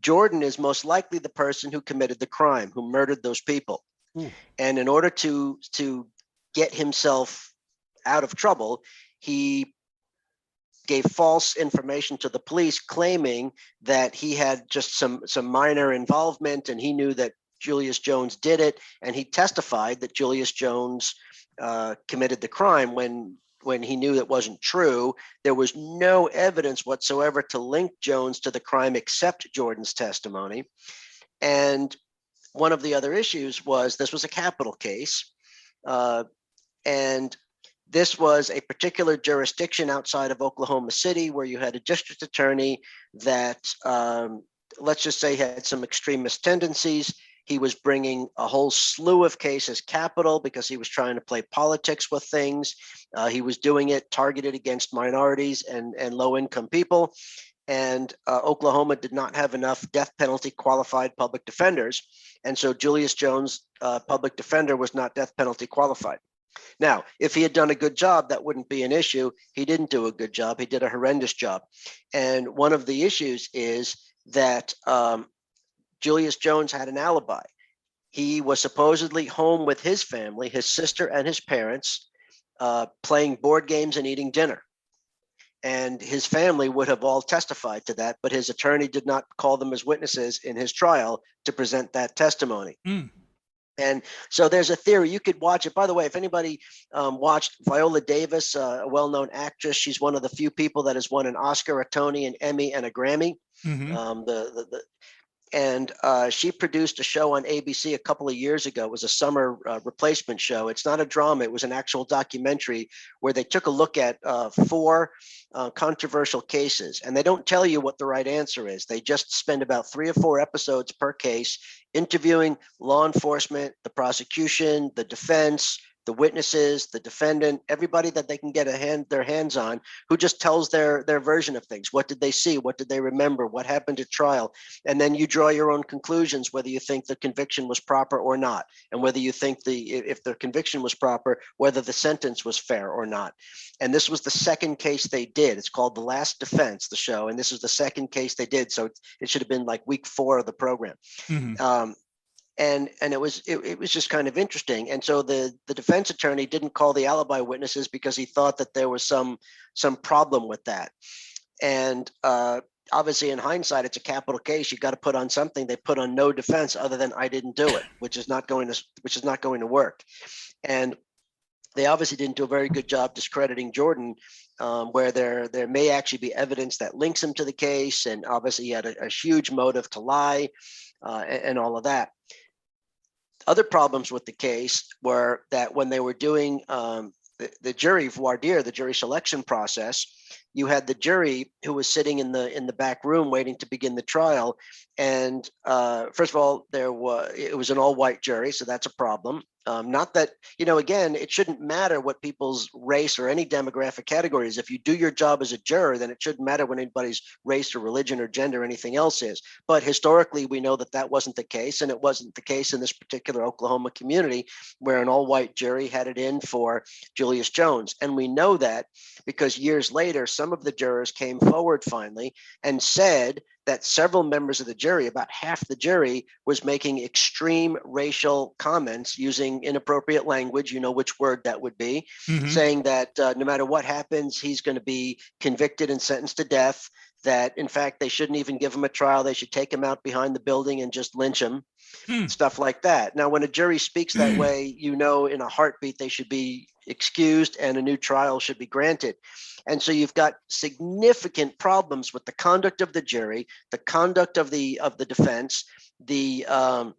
Jordan is most likely the person who committed the crime, who murdered those people. And in order to get himself out of trouble, he gave false information to the police, claiming that he had just some minor involvement and he knew that Julius Jones did it. And he testified that Julius Jones committed the crime when he knew that wasn't true. There was no evidence whatsoever to link Jones to the crime except Jordan's testimony. And one of the other issues was this was a capital case. And this was a particular jurisdiction outside of Oklahoma City where you had a district attorney that, let's just say, had some extremist tendencies. He was bringing a whole slew of cases capital because he was trying to play politics with things. He was doing it targeted against minorities and low-income people. And Oklahoma did not have enough death penalty qualified public defenders. And so Julius Jones, public defender, was not death penalty qualified. Now, if he had done a good job, that wouldn't be an issue. He didn't do a good job. He did a horrendous job. And one of the issues is that Julius Jones had an alibi. He was supposedly home with his family, his sister and his parents, playing board games and eating dinner. And his family would have all testified to that, but his attorney did not call them as witnesses in his trial to present that testimony. And so there's a theory. You could watch it. By the way, if anybody watched Viola Davis, a well-known actress, she's one of the few people that has won an Oscar, a Tony, an Emmy, and a Grammy. And she produced a show on ABC a couple of years ago. It was a summer replacement show. It's not a drama. It was an actual documentary where they took a look at 4 controversial cases. And they don't tell you what the right answer is. They just spend about 3 or 4 episodes per case interviewing law enforcement, the prosecution, the defense, the witnesses, the defendant, everybody that they can get their hands on, who just tells their version of things. What did they see? What did they remember? What happened at trial? And then you draw your own conclusions, whether you think the conviction was proper or not, and whether you think if the conviction was proper, whether the sentence was fair or not. And this was the second case they did. It's called The Last Defense, the show, and this is the second case they did. So it should have been like week 4 of the program. And it was just kind of interesting. And so the defense attorney didn't call the alibi witnesses because he thought that there was some problem with that. And obviously, in hindsight, it's a capital case. You got to put on something. They put on no defense other than I didn't do it, which is not going to work. And they obviously didn't do a very good job discrediting Jordan, where there may actually be evidence that links him to the case. And obviously, he had a huge motive to lie and all of that. Other problems with the case were that when they were doing the jury voir dire, the jury selection process, you had the jury who was sitting in the back room waiting to begin the trial. And first of all, it was an all-white jury, so that's a problem. Not that, again, it shouldn't matter what people's race or any demographic category is. If you do your job as a juror, then it shouldn't matter what anybody's race or religion or gender or anything else is. But historically, we know that wasn't the case, and it wasn't the case in this particular Oklahoma community where an all-white jury had it in for Julius Jones. And we know that because years later, some of the jurors came forward finally and said that several members of the jury, about half the jury, was making extreme racial comments using inappropriate language, which word that would be, saying that no matter what happens, he's going to be convicted and sentenced to death, that in fact, they shouldn't even give him a trial. They should take him out behind the building and just lynch him, stuff like that. Now, when a jury speaks that way, in a heartbeat, they should be excused and a new trial should be granted. And so you've got significant problems with the conduct of the jury, the conduct of the defense, and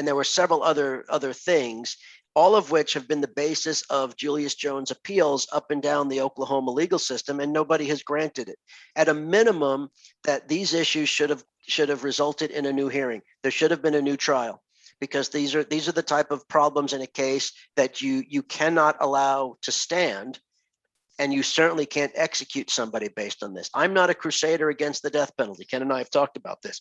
there were several other things, all of which have been the basis of Julius Jones appeals up and down the Oklahoma legal system, and nobody has granted it. At a minimum, that these issues should have resulted in a new hearing. There should have been a new trial, because these are the type of problems in a case that you cannot allow to stand. And you certainly can't execute somebody based on this. I'm not a crusader against the death penalty. Ken and I have talked about this.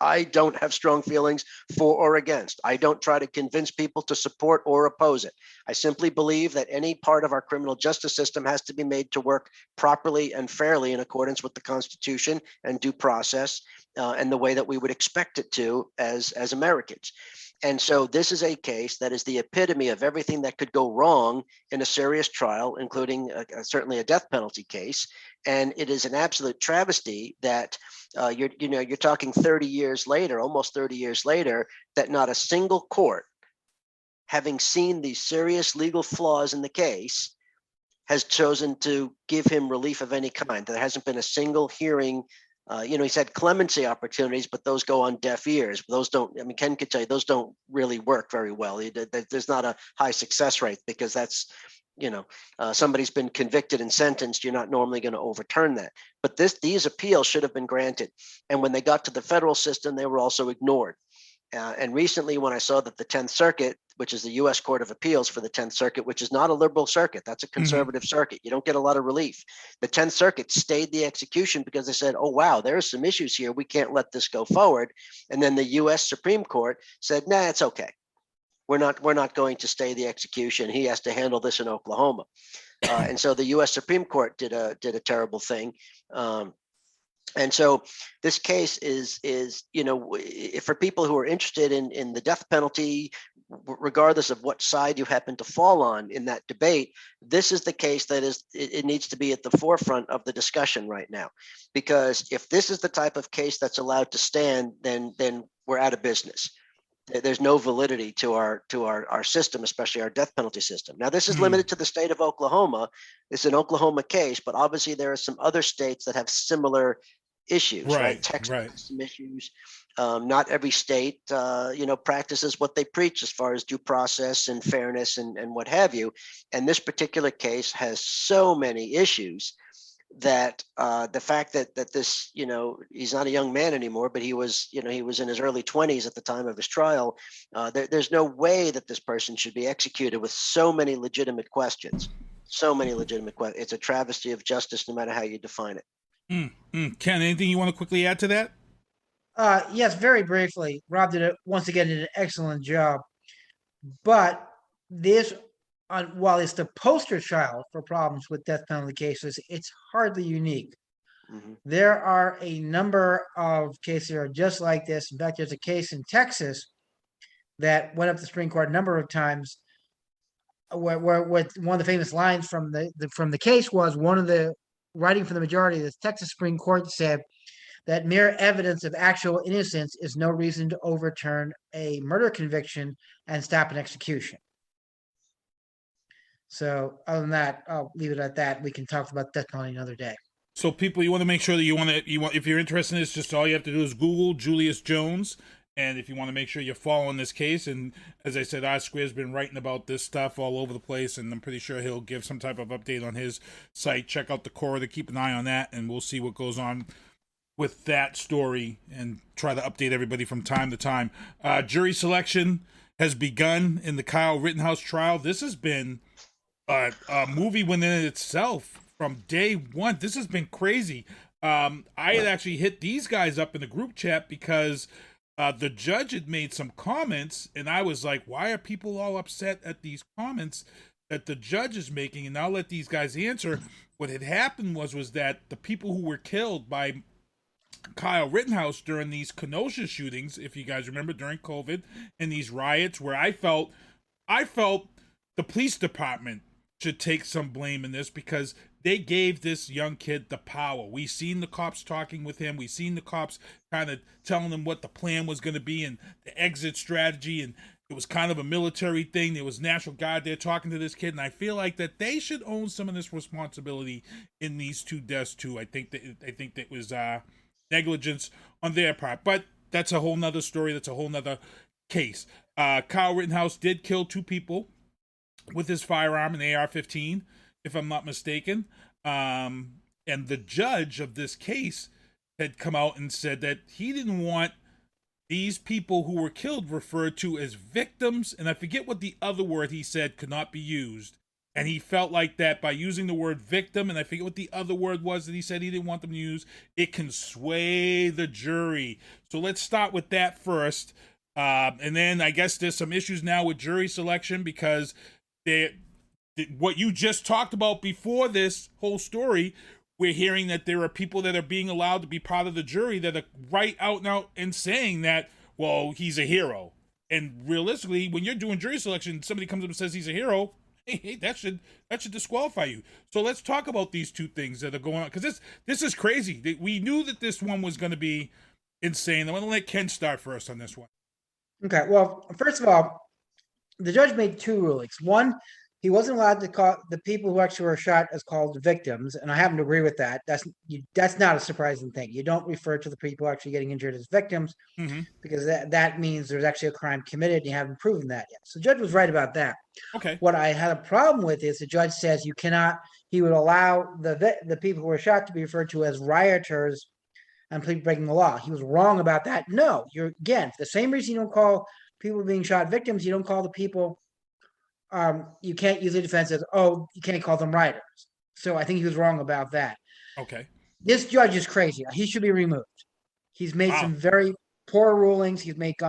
I don't have strong feelings for or against. I don't try to convince people to support or oppose it. I simply believe that any part of our criminal justice system has to be made to work properly and fairly in accordance with the Constitution and due process and the way that we would expect it to as Americans. And so this is a case that is the epitome of everything that could go wrong in a serious trial, including certainly a death penalty case. And it is an absolute travesty that you're talking 30 years later, almost 30 years later, that not a single court, having seen these serious legal flaws in the case, has chosen to give him relief of any kind. There hasn't been a single hearing. He's had clemency opportunities, but those go on deaf ears. Those don't, Ken could tell you, those don't really work very well. There's not a high success rate because that's, somebody's been convicted and sentenced. You're not normally going to overturn that. But these appeals should have been granted. And when they got to the federal system, they were also ignored. And recently, when I saw that the 10th Circuit, which is the U.S. Court of Appeals for the 10th Circuit, which is not a liberal circuit, that's a conservative circuit. You don't get a lot of relief. The 10th Circuit stayed the execution because they said, oh, wow, there are some issues here. We can't let this go forward. And then the U.S. Supreme Court said, nah, it's okay. We're not going to stay the execution. He has to handle this in Oklahoma. And so the U.S. Supreme Court did a terrible thing. And so this case is for people who are interested in the death penalty, regardless of what side you happen to fall on in that debate, this is the case that it needs to be at the forefront of the discussion right now. Because if this is the type of case that's allowed to stand, then we're out of business. There's no validity to our system, especially our death penalty system. Now, this is limited to the state of Oklahoma. It's an Oklahoma case, but obviously there are some other states that have similar issues, right? Right, Texas right. has some issues. Not every state, practices what they preach as far as due process and fairness and what have you. And this particular case has so many issues that the fact that this, he's not a young man anymore, but he was in his early 20s at the time of his trial. There's no way that this person should be executed with so many legitimate questions. It's a travesty of justice, no matter how you define it. Ken, anything you want to quickly add to that? Yes, very briefly. Rob once again did an excellent job. But this, while it's the poster child for problems with death penalty cases, it's hardly unique. Mm-hmm. There are a number of cases that are just like this. In fact, there's a case in Texas that went up to the Supreme Court a number of times, where one of the famous lines from the case was, one of the writing from the majority of the Texas Supreme Court said that mere evidence of actual innocence is no reason to overturn a murder conviction and stop an execution. So other than that, I'll leave it at that. We can talk about death penalty another day. So people, you want to make sure that if you're interested in this, just all you have to do is Google Julius Jones. And if you want to make sure you're following this case, and as I said, R-Square's been writing about this stuff all over the place, and I'm pretty sure he'll give some type of update on his site. Check out the Corridor, keep an eye on that, and we'll see what goes on with that story and try to update everybody from time to time. Jury selection has begun in the Kyle Rittenhouse trial. This has been a movie within itself from day one. This has been crazy. I had actually hit these guys up in the group chat because the judge had made some comments, and I was like, why are people all upset at these comments that the judge is making? And I'll let these guys answer. What had happened was that the people who were killed by Kyle Rittenhouse during these Kenosha shootings, if you guys remember, during COVID, and these riots, where I felt the police department should take some blame in this, because they gave this young kid the power. We seen the cops talking with him. We seen the cops kind of telling him what the plan was going to be and the exit strategy, and it was kind of a military thing. There was National Guard there talking to this kid, and I feel like that they should own some of this responsibility in these two deaths too. I think that was negligence on their part, but that's a whole nother story. That's a whole nother case. Kyle Rittenhouse did kill two people with his firearm, an AR-15, if I'm not mistaken. And the judge of this case had come out and said that he didn't want these people who were killed referred to as victims, and I forget what the other word he said could not be used. And he felt like that by using the word victim, and I forget what the other word was that he said he didn't want them to use, it can sway the jury. So let's start with that first. And then I guess there's some issues now with jury selection, because what you just talked about before this whole story, we're hearing that there are people that are being allowed to be part of the jury that are right out now and saying that, well, he's a hero. And realistically, when you're doing jury selection, somebody comes up and says he's a hero, hey, that should disqualify you. So let's talk about these two things that are going on, because this is crazy. We knew that this one was going to be insane. I'm going to let Ken start first on this one. Okay, well, first of all, the judge made two rulings. One, he wasn't allowed to call the people who actually were shot as called victims, and I happen to agree with that. That's not a surprising thing. You don't refer to the people actually getting injured as victims, because that means there's actually a crime committed, and you haven't proven that yet. So the judge was right about that. Okay. What I had a problem with is the judge says he would allow the people who were shot to be referred to as rioters and people breaking the law. He was wrong about that. No, for the same reason you don't call people being shot victims, you don't call the people. You can't use the defense as, you can't call them rioters. So I think he was wrong about that. Okay. This judge is crazy. He should be removed. He's made some very poor rulings. He's basically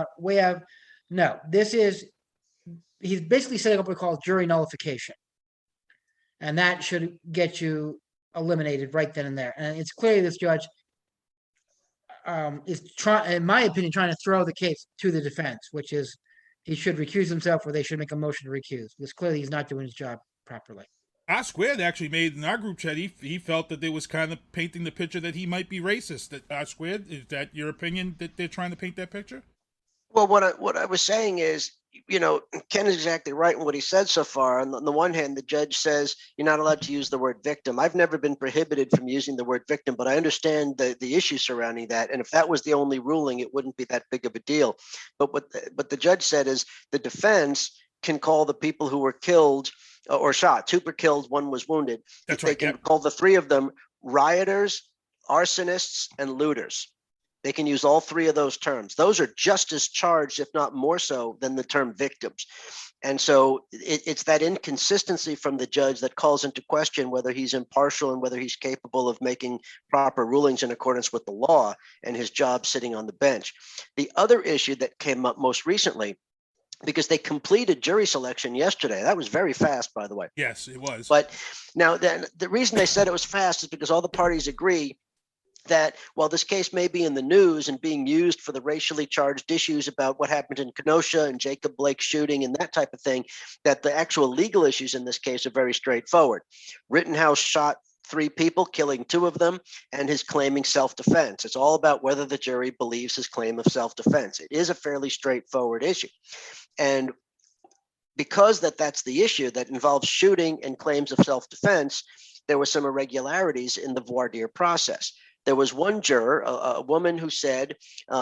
setting up what we call jury nullification. And that should get you eliminated right then and there. And it's clear this judge is in my opinion, trying to throw the case to the defense, which is he should recuse himself, or they should make a motion to recuse, because clearly he's not doing his job properly. R-Squared actually made in our group chat, he felt that it was kind of painting the picture that he might be racist. That R-Squared, is that your opinion, that they're trying to paint that picture? Well, what I was saying is, Ken is exactly right in what he said so far. On the one hand, the judge says you're not allowed to use the word victim. I've never been prohibited from using the word victim, but I understand the issue surrounding that. And if that was the only ruling, it wouldn't be that big of a deal. But what the judge said is the defense can call the people who were killed or shot. Two were killed, one was wounded. That's They right. can call the three of them rioters, arsonists, and looters. They can use all three of those terms. Those are just as charged, if not more so, than the term victims. And so it's that inconsistency from the judge that calls into question whether he's impartial and whether he's capable of making proper rulings in accordance with the law and his job sitting on the bench. The other issue that came up most recently, because they completed jury selection yesterday. That was very fast, by the way. Yes, it was. But now then the reason they said it was fast is because all the parties agree that while this case may be in the news and being used for the racially charged issues about what happened in Kenosha and Jacob Blake shooting and that type of thing, that the actual legal issues in this case are very straightforward. Rittenhouse shot 3 people, killing 2 of them, and his claiming self-defense. It's all about whether the jury believes his claim of self-defense. It is a fairly straightforward issue. And because that's the issue that involves shooting and claims of self-defense, there were some irregularities in the voir dire process. There was one juror, a woman who said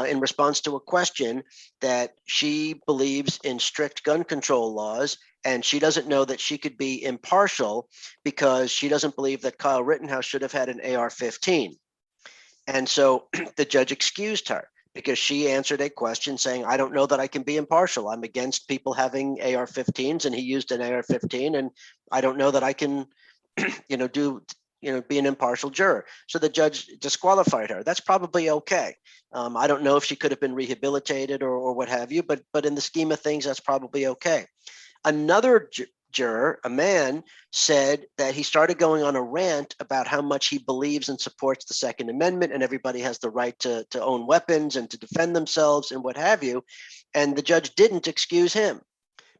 in response to a question that she believes in strict gun control laws and she doesn't know that she could be impartial because she doesn't believe that Kyle Rittenhouse should have had an AR-15. And so the judge excused her because she answered a question saying, I don't know that I can be impartial. I'm against people having AR-15s and he used an AR-15 and I don't know that I can, be an impartial juror. So the judge disqualified her. That's probably okay. I don't know if she could have been rehabilitated or what have you, but in the scheme of things, that's probably okay. Another juror, a man, said that he started going on a rant about how much he believes and supports the Second Amendment and everybody has the right to own weapons and to defend themselves and what have you. And the judge didn't excuse him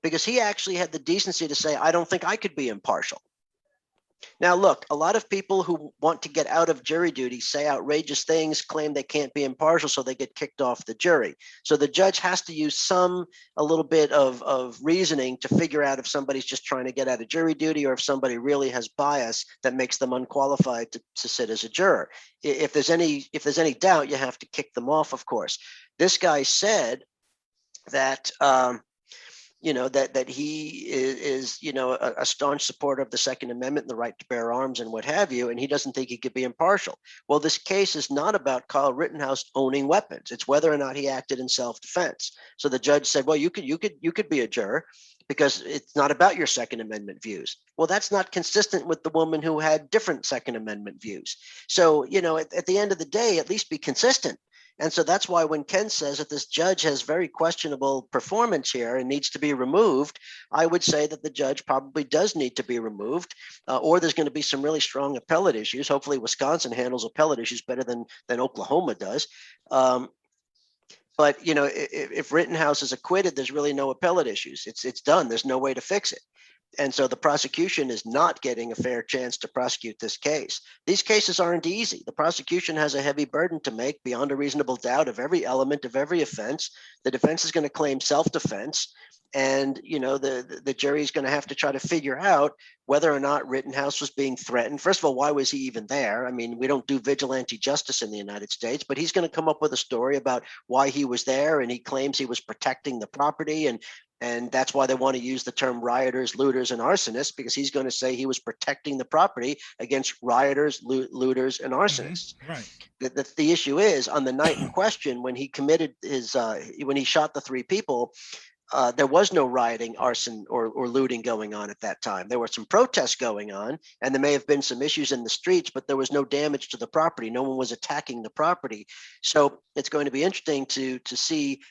because he actually had the decency to say, I don't think I could be impartial. Now, look, a lot of people who want to get out of jury duty say outrageous things, claim they can't be impartial, so they get kicked off the jury. So the judge has to use a little bit of reasoning to figure out if somebody's just trying to get out of jury duty or if somebody really has bias that makes them unqualified to sit as a juror. If there's any doubt, you have to kick them off, of course. This guy said that that he is a staunch supporter of the Second Amendment and the right to bear arms and what have you, and he doesn't think he could be impartial. Well, this case is not about Kyle Rittenhouse owning weapons. It's whether or not he acted in self-defense. So the judge said, well, you could be a juror because it's not about your Second Amendment views. Well, that's not consistent with the woman who had different Second Amendment views. So, at the end of the day, at least be consistent. And so that's why when Ken says that this judge has very questionable performance here and needs to be removed, I would say that the judge probably does need to be removed, or there's going to be some really strong appellate issues. Hopefully Wisconsin handles appellate issues better than Oklahoma does. But if Rittenhouse is acquitted, there's really no appellate issues. It's done. There's no way to fix it. And so the prosecution is not getting a fair chance to prosecute this case. These cases aren't easy. The prosecution has a heavy burden to make beyond a reasonable doubt of every element of every offense. The defense is going to claim self-defense. And, the jury is going to have to try to figure out whether or not Rittenhouse was being threatened. First of all, why was he even there? I mean, we don't do vigilante justice in the United States, but he's going to come up with a story about why he was there. And he claims he was protecting the property. And that's why they want to use the term rioters, looters, and arsonists, because he's going to say he was protecting the property against rioters, looters, and arsonists. Mm-hmm. Right. The issue is on the night in question when he committed when he shot the 3 people, there was no rioting, arson, or looting going on at that time. There were some protests going on, and there may have been some issues in the streets, but there was no damage to the property. No one was attacking the property. So it's going to be interesting to see,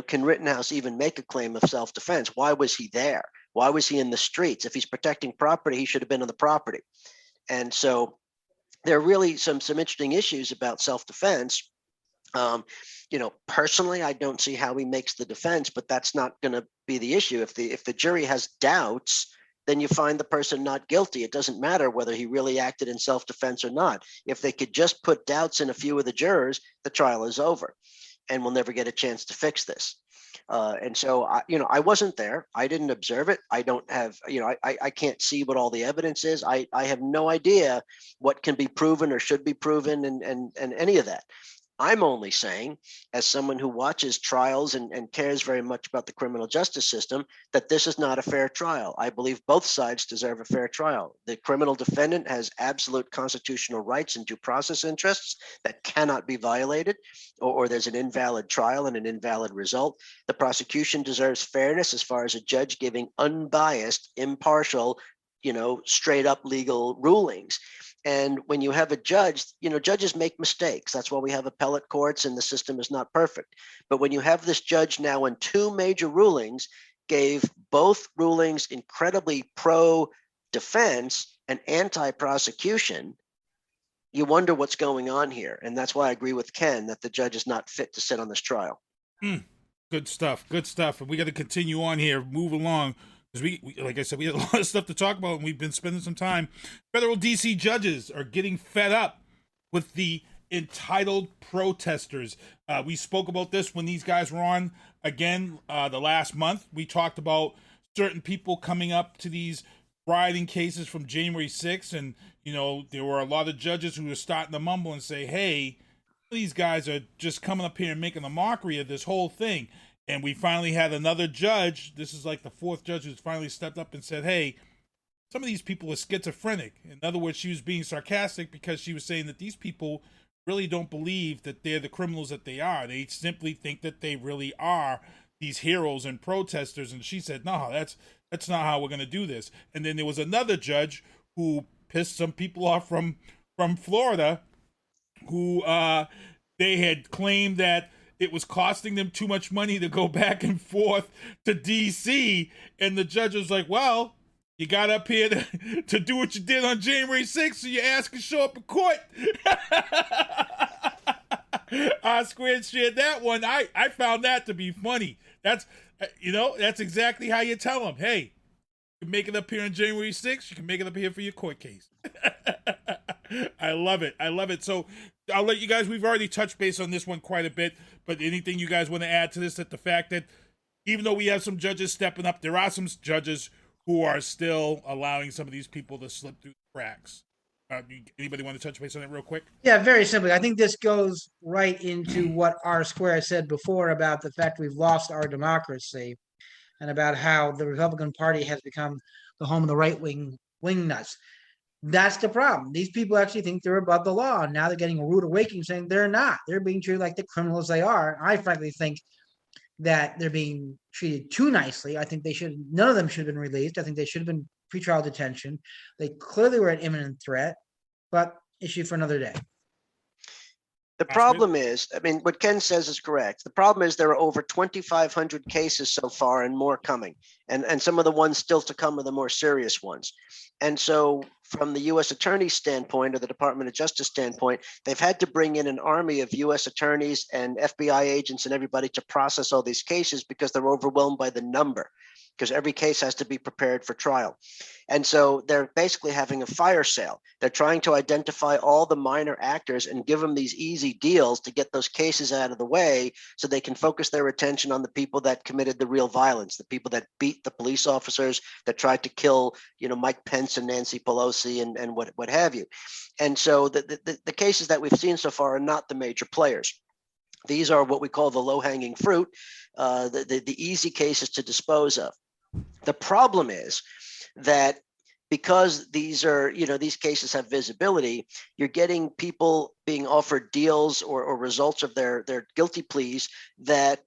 can Rittenhouse even make a claim of self-defense? Why was he there? Why was he in the streets? If he's protecting property, he should have been on the property. And so there are really some interesting issues about self-defense. Personally, I don't see how he makes the defense, but that's not going to be the issue. If the jury has doubts, then you find the person not guilty. It doesn't matter whether he really acted in self-defense or not. If they could just put doubts in a few of the jurors, the trial is over, and we'll never get a chance to fix this. And so, I wasn't there. I didn't observe it. I don't have, I can't see what all the evidence is. I have no idea what can be proven or should be proven and any of that. I'm only saying, as someone who watches trials and cares very much about the criminal justice system, that this is not a fair trial. I believe both sides deserve a fair trial. The criminal defendant has absolute constitutional rights and due process interests that cannot be violated, or there's an invalid trial and an invalid result. The prosecution deserves fairness as far as a judge giving unbiased, impartial, straight up legal rulings. And when you have a judge, judges make mistakes. That's why we have appellate courts and the system is not perfect. But when you have this judge now in two major rulings, gave both rulings incredibly pro-defense and anti-prosecution, you wonder what's going on here. And that's why I agree with Ken that the judge is not fit to sit on this trial. Good stuff. Good stuff. And we got to continue on here, move along. Because we, like I said, we had a lot of stuff to talk about, and we've been spending some time. Federal DC judges are getting fed up with the entitled protesters. We spoke about this when these guys were on again the last month. We talked about certain people coming up to these rioting cases from January 6th, and there were a lot of judges who were starting to mumble and say, "Hey, these guys are just coming up here and making a mockery of this whole thing." And we finally had another judge. This is like the fourth judge who's finally stepped up and said, "Hey, some of these people are schizophrenic." In other words, she was being sarcastic because she was saying that these people really don't believe that they're the criminals that they are. They simply think that they really are these heroes and protesters. And she said, "No, that's not how we're going to do this." And then there was another judge who pissed some people off from Florida, who they had claimed that it was costing them too much money to go back and forth to D.C. And the judge was like, "Well, you got up here to do what you did on January 6th, so your ass can show up in court." Squared shared that one. I found that to be funny. That's exactly how you tell them, "Hey, you can make it up here on January 6th. You can make it up here for your court case." I love it. I love it. So I'll let you guys, we've already touched base on this one quite a bit, but anything you guys want to add to this, that the fact that even though we have some judges stepping up, there are some judges who are still allowing some of these people to slip through the cracks. Anybody want to touch base on that real quick? Yeah, very simply. I think this goes right into what R Square said before about the fact we've lost our democracy and about how the Republican Party has become the home of the right-wing nuts. That's the problem. These people actually think they're above the law. And now they're getting a rude awakening saying they're not. They're being treated like the criminals they are. I frankly think that they're being treated too nicely. I think none of them should have been released. I think they should have been pretrial detention. They clearly were an imminent threat, but issue for another day. The problem is, what Ken says is correct. The problem is there are over 2,500 cases so far and more coming. And some of the ones still to come are the more serious ones. And so from the U.S. Attorney's standpoint or the Department of Justice standpoint, they've had to bring in an army of U.S. attorneys and FBI agents and everybody to process all these cases because they're overwhelmed by the number, because every case has to be prepared for trial. And so they're basically having a fire sale. They're trying to identify all the minor actors and give them these easy deals to get those cases out of the way so they can focus their attention on the people that committed the real violence, the people that beat the police officers, that tried to kill, Mike Pence and Nancy Pelosi and what have you. And so the cases that we've seen so far are not the major players. These are what we call the low-hanging fruit, the easy cases to dispose of. The problem is that because these cases have visibility, you're getting people being offered deals or results of their guilty pleas that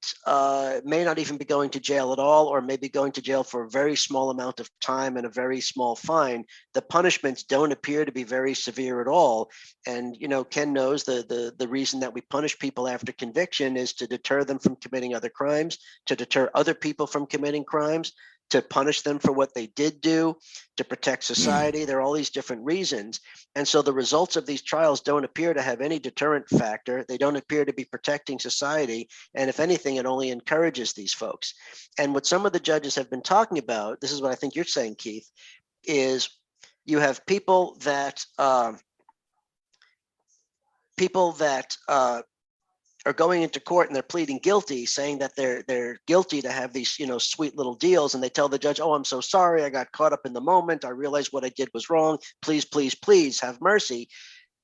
may not even be going to jail at all, or maybe going to jail for a very small amount of time and a very small fine. The punishments don't appear to be very severe at all. And, Ken knows the reason that we punish people after conviction is to deter them from committing other crimes, to deter other people from committing crimes, to punish them for what they did do, to protect society. There are all these different reasons. And so the results of these trials don't appear to have any deterrent factor. They don't appear to be protecting society. And if anything, it only encourages these folks. And what some of the judges have been talking about, this is what I think you're saying, Keith, is you have people that are going into court and they're pleading guilty, saying that they're guilty to have these, sweet little deals, and they tell the judge, "Oh, I'm so sorry, I got caught up in the moment. I realized what I did was wrong. Please, please, please have mercy."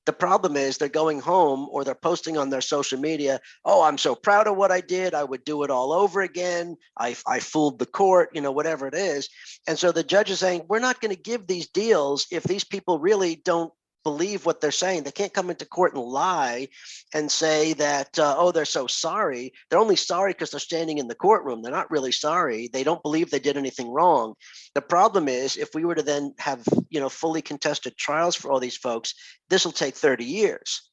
The problem is they're going home or they're posting on their social media, "Oh, I'm so proud of what I did. I would do it all over again. I fooled the court," whatever it is. And so the judge is saying, we're not going to give these deals if these people really don't believe what they're saying. They can't come into court and lie and say that, oh, they're so sorry. They're only sorry because they're standing in the courtroom. They're not really sorry. They don't believe they did anything wrong. The problem is if we were to then have, fully contested trials for all these folks, this will take 30 years.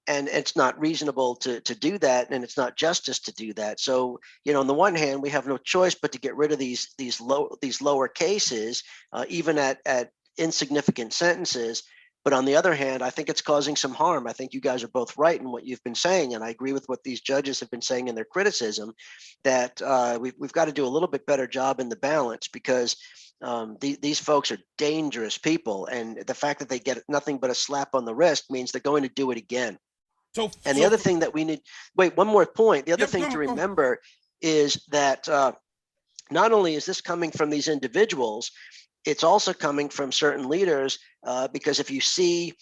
And it's not reasonable to do that, and it's not justice to do that. So, on the one hand, we have no choice but to get rid of these lower cases, even at insignificant sentences. But on the other hand, I think it's causing some harm. I think you guys are both right in what you've been saying, and I agree with what these judges have been saying in their criticism, that we've got to do a little bit better job in the balance, because these folks are dangerous people, and the fact that they get nothing but a slap on the wrist means they're going to do it again. And the other thing that we need, one more point. The other thing to remember is that not only is this coming from these individuals, it's also coming from certain leaders, because if you see,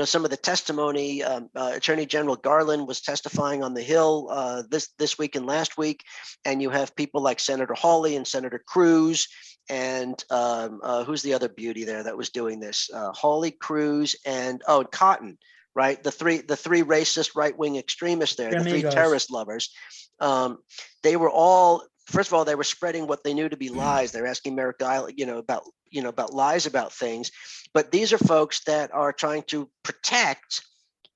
some of the testimony, Attorney General Garland was testifying on the Hill this week and last week, and you have people like Senator Hawley and Senator Cruz, and who's the other beauty there that was doing this? Hawley, Cruz, and Cotton, right? The three racist right-wing extremists there, the three terrorist lovers. They were all. First of all, they were spreading what they knew to be lies. They're asking Merrick Dial, about lies about things. But these are folks that are trying to protect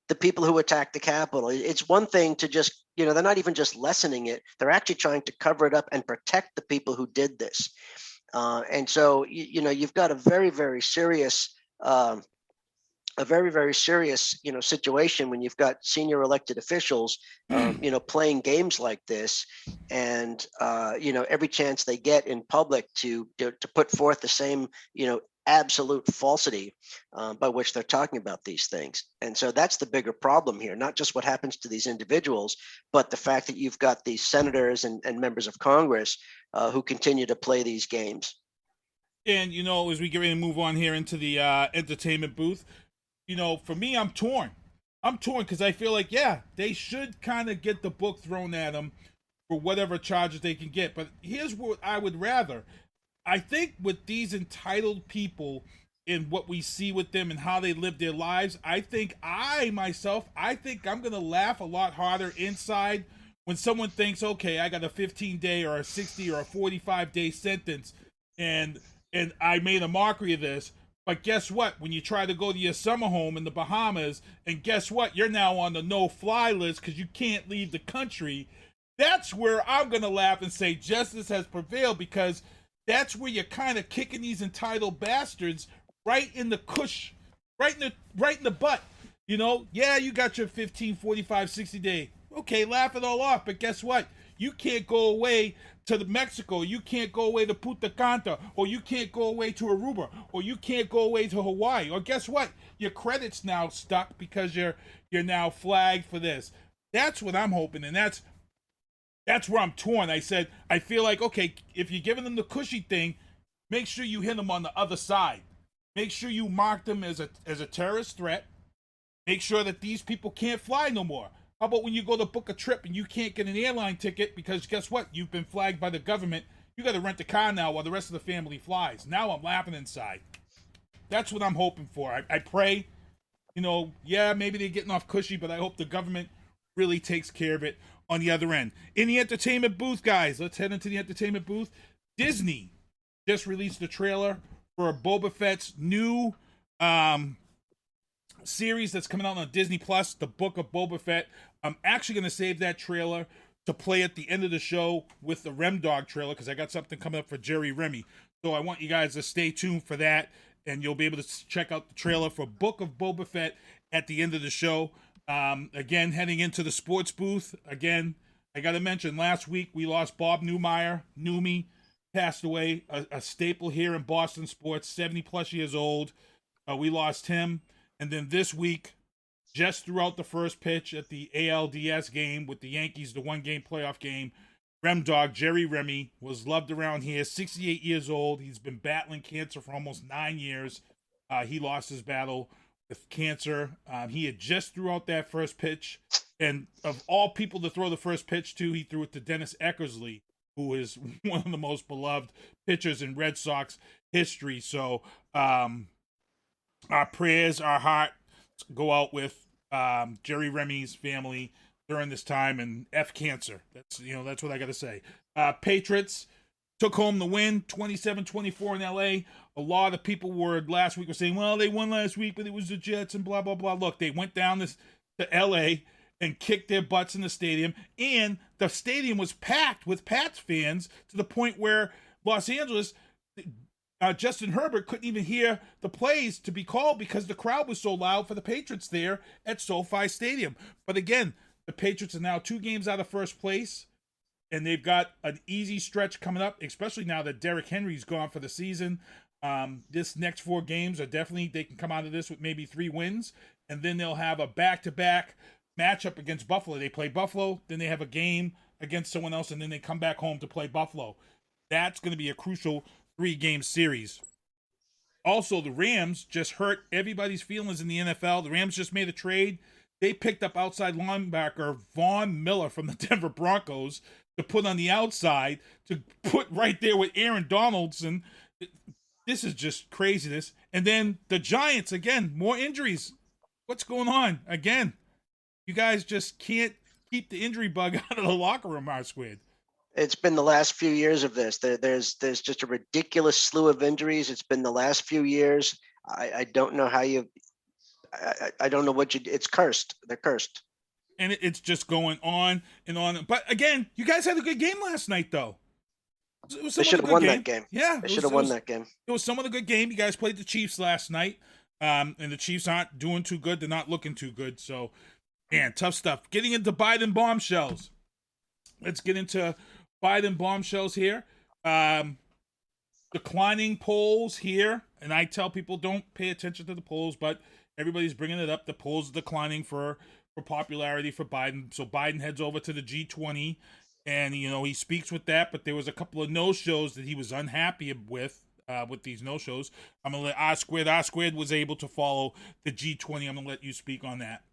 the people who attacked the Capitol. It's one thing to just, they're not even just lessening it. They're actually trying to cover it up and protect the people who did this. And so, you've got a very, very serious situation when you've got senior elected officials, playing games like this, and every chance they get in public to put forth the same, absolute falsity by which they're talking about these things. And so that's the bigger problem here, not just what happens to these individuals, but the fact that you've got these senators and members of Congress who continue to play these games. And, as we get ready to move on here into the entertainment booth, for me, I'm torn. I'm torn because I feel like, they should kind of get the book thrown at them for whatever charges they can get. But here's what I would rather. I think with these entitled people and what we see with them and how they live their lives, I think I'm going to laugh a lot harder inside when someone thinks, okay, I got a 15-day or a 60 or a 45-day sentence, and I made a mockery of this. But guess what? When you try to go to your summer home in the Bahamas, and guess what? You're now on the no-fly list because you can't leave the country. That's where I'm going to laugh and say justice has prevailed, because that's where you're kind of kicking these entitled bastards right in the cush, right in the butt. You got your 15, 45, 60 day. Okay, laugh it all off. But guess what? You can't go away to Mexico, you can't go away to Punta Cana, or you can't go away to Aruba, or you can't go away to Hawaii, or guess what? Your credit's now stuck because you're now flagged for this. That's what I'm hoping, and that's where I'm torn. I said, I feel like, okay, if you're giving them the cushy thing, make sure you hit them on the other side. Make sure you mark them as a terrorist threat. Make sure that these people can't fly no more. How about when you go to book a trip and you can't get an airline ticket because guess what? You've been flagged by the government. You got to rent a car now while the rest of the family flies. Now I'm laughing inside. That's what I'm hoping for. I pray, maybe they're getting off cushy, but I hope the government really takes care of it on the other end. In the entertainment booth, guys, let's head into the entertainment booth. Disney just released the trailer for Boba Fett's new series that's coming out on Disney Plus, The Book of Boba Fett. I'm actually going to save that trailer to play at the end of the show with the Dawg trailer, because I got something coming up for Jerry Remy. So I want you guys to stay tuned for that, and you'll be able to check out the trailer for Book of Boba Fett at the end of the show. Again, heading into the sports booth. Again, I got to mention, last week we lost Bob Newmeyer. Newmy passed away, a staple here in Boston sports, 70 plus years old. We lost him. And then this week, just threw out the first pitch at the ALDS game with the Yankees, the one-game playoff game. Dawg, Jerry Remy, was loved around here, 68 years old. He's been battling cancer for almost 9 years. He lost his battle with cancer. He had just threw out that first pitch. And of all people to throw the first pitch to, he threw it to Dennis Eckersley, who is one of the most beloved pitchers in Red Sox history. So our prayers, our heart go out with Jerry Remy's family during this time, and F cancer. That's what I got to say. Patriots took home the win, 27-24 in LA. A lot of people last week were saying, well, they won last week, but it was the Jets and blah, blah, blah. Look, they went down to LA and kicked their butts in the stadium, and the stadium was packed with Pats fans to the point where Los Angeles, Justin Herbert couldn't even hear the plays to be called because the crowd was so loud for the Patriots there at SoFi Stadium. But again, the Patriots are now 2 games out of first place, and they've got an easy stretch coming up, especially now that Derrick Henry's gone for the season. This next 4 games are definitely, they can come out of this with maybe 3 wins, and then they'll have a back-to-back matchup against Buffalo. They play Buffalo, then they have a game against someone else, and then they come back home to play Buffalo. That's going to be a crucial 3-game series. Also, the Rams just hurt everybody's feelings in the NFL. The Rams just made a trade. They picked up outside linebacker Von Miller from the Denver Broncos to put on the outside, to put right there with Aaron Donaldson. This is just craziness. And then the Giants, again, more injuries. What's going on? Again, you guys just can't keep the injury bug out of the locker room, our squid. It's been the last few years of this. There's just a ridiculous slew of injuries. It's been the last few years. I don't know how you. I don't know what you. It's cursed. They're cursed. And it's just going on and on. But again, you guys had a good game last night, though. They should have won that game. Yeah, they should have won that game. It was somewhat a good game. You guys played the Chiefs last night, and the Chiefs aren't doing too good. They're not looking too good. So, man, tough stuff. Getting into Biden bombshells. Let's get into Biden bombshells here. Declining polls here, and I tell people don't pay attention to the polls, but everybody's bringing it up. The polls are declining for popularity for Biden. So Biden heads over to the G20, and he speaks with that. But there was a couple of no-shows that he was unhappy with these no-shows. I'm gonna let R Squared was able to follow the G20. I'm gonna let you speak on that.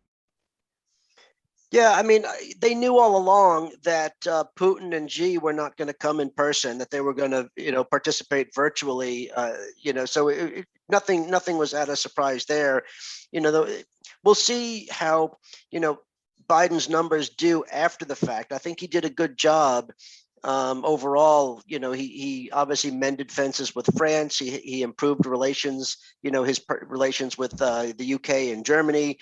Yeah, I mean, they knew all along that Putin and Xi were not going to come in person, that they were going to, participate virtually, so nothing was at a surprise there. We'll see how, Biden's numbers do after the fact. I think he did a good job overall. He obviously mended fences with France. He improved relations, his relations with the UK and Germany.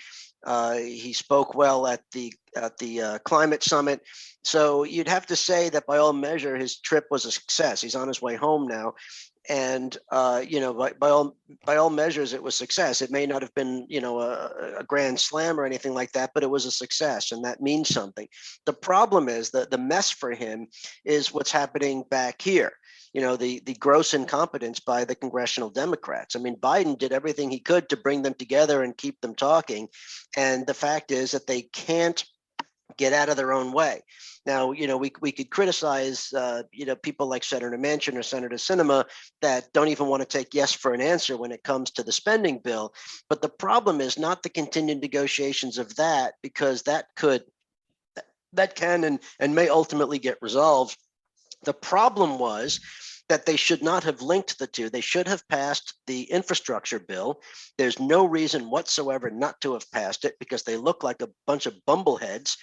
He spoke well at the climate summit. So you'd have to say that by all measure, his trip was a success. He's on his way home now. And, by all measures, it was success. It may not have been, a grand slam or anything like that, but it was a success. And that means something. The problem is that the mess for him is what's happening back here. The gross incompetence by the congressional Democrats. I mean, Biden did everything he could to bring them together and keep them talking. And the fact is that they can't get out of their own way. Now, we could criticize, people like Senator Manchin or Senator Sinema that don't even want to take yes for an answer when it comes to the spending bill. But the problem is not the continued negotiations of that, because that can and may ultimately get resolved. The problem was that they should not have linked the two. They should have passed the infrastructure bill. There's no reason whatsoever not to have passed it, because they look like a bunch of bumbleheads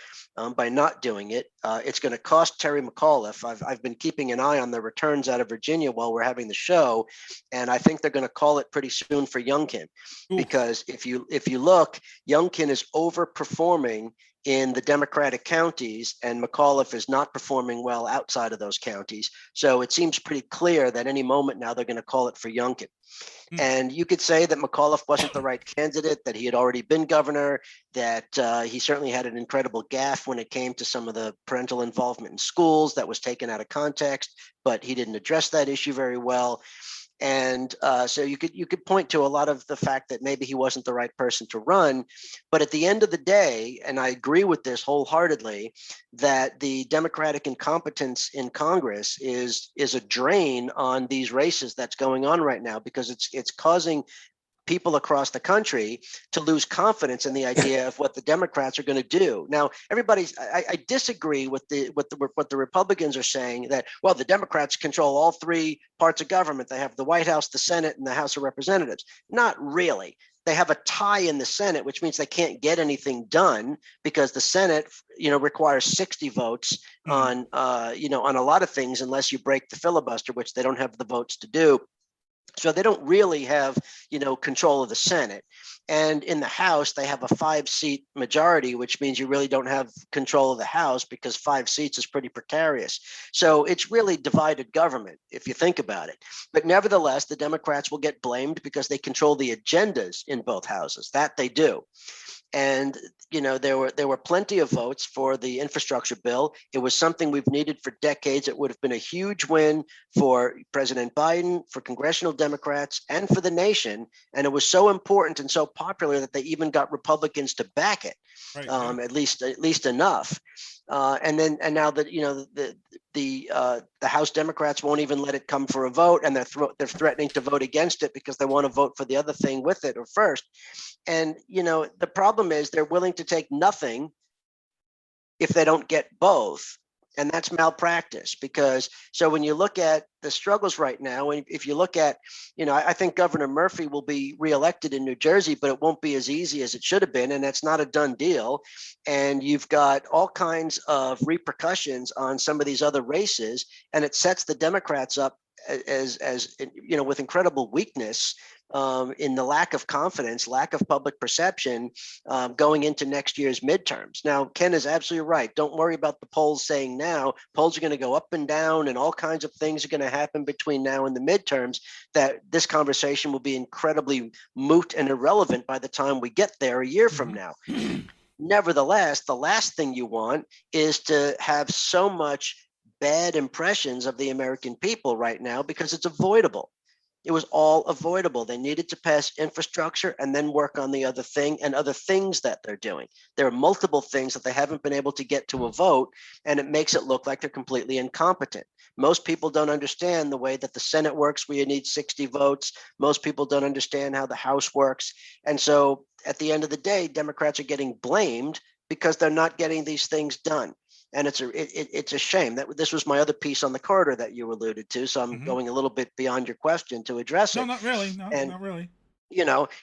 by not doing it. It's going to cost Terry McAuliffe. I've been keeping an eye on the returns out of Virginia while we're having the show, and I think they're going to call it pretty soon for Youngkin, because if you look, Youngkin is overperforming in the Democratic counties, and McAuliffe is not performing well outside of those counties. So it seems pretty clear that any moment now they're going to call it for Youngkin. And you could say that McAuliffe wasn't the right candidate, that he had already been governor, that he certainly had an incredible gaffe when it came to some of the parental involvement in schools that was taken out of context, but he didn't address that issue very well. And so you could point to a lot of the fact that maybe he wasn't the right person to run. But at the end of the day, and I agree with this wholeheartedly, that the Democratic incompetence in Congress is a drain on these races that's going on right now, because it's causing people across the country to lose confidence in the idea of what the Democrats are going to do. Now, I disagree with what the Republicans are saying, that, well, the Democrats control all three parts of government. They have the White House, the Senate, and the House of Representatives. Not really. They have a tie in the Senate, which means they can't get anything done because the Senate, requires 60 votes on a lot of things, unless you break the filibuster, which they don't have the votes to do. So they don't really have, control of the Senate. And in the House, they have a 5-seat majority, which means you really don't have control of the House, because 5 seats is pretty precarious. So it's really divided government, if you think about it. But nevertheless, the Democrats will get blamed because they control the agendas in both houses. That they do. And there were plenty of votes for the infrastructure bill. It was something we've needed for decades. It would have been a huge win for President Biden, for congressional Democrats, and for the nation. And it was so important and so popular that they even got Republicans to back it, right. At least enough. And now that the House Democrats won't even let it come for a vote, and they're threatening to vote against it because they want to vote for the other thing with it or first. And the problem is they're willing to take nothing if they don't get both. And that's malpractice, because so when you look at the struggles right now, and if you look at, I think Governor Murphy will be reelected in New Jersey, but it won't be as easy as it should have been. And that's not a done deal. And you've got all kinds of repercussions on some of these other races. And it sets the Democrats up as with incredible weakness in the lack of confidence, lack of public perception going into next year's midterms. Now, Ken is absolutely right. Don't worry about the polls saying now. Polls are going to go up and down, and all kinds of things are going to happen between now and the midterms, that this conversation will be incredibly moot and irrelevant by the time we get there a year from now. Nevertheless, the last thing you want is to have so much bad impressions of the American people right now, because it's avoidable. It was all avoidable. They needed to pass infrastructure and then work on the other thing and other things that they're doing. There are multiple things that they haven't been able to get to a vote, and it makes it look like they're completely incompetent. Most people don't understand the way that the Senate works, where you need 60 votes. Most people don't understand how the House works. And so at the end of the day, Democrats are getting blamed because they're not getting these things done. And it's a shame. That this was my other piece on the corridor that you alluded to. So I'm going a little bit beyond your question to address it. No, not really. No, not really.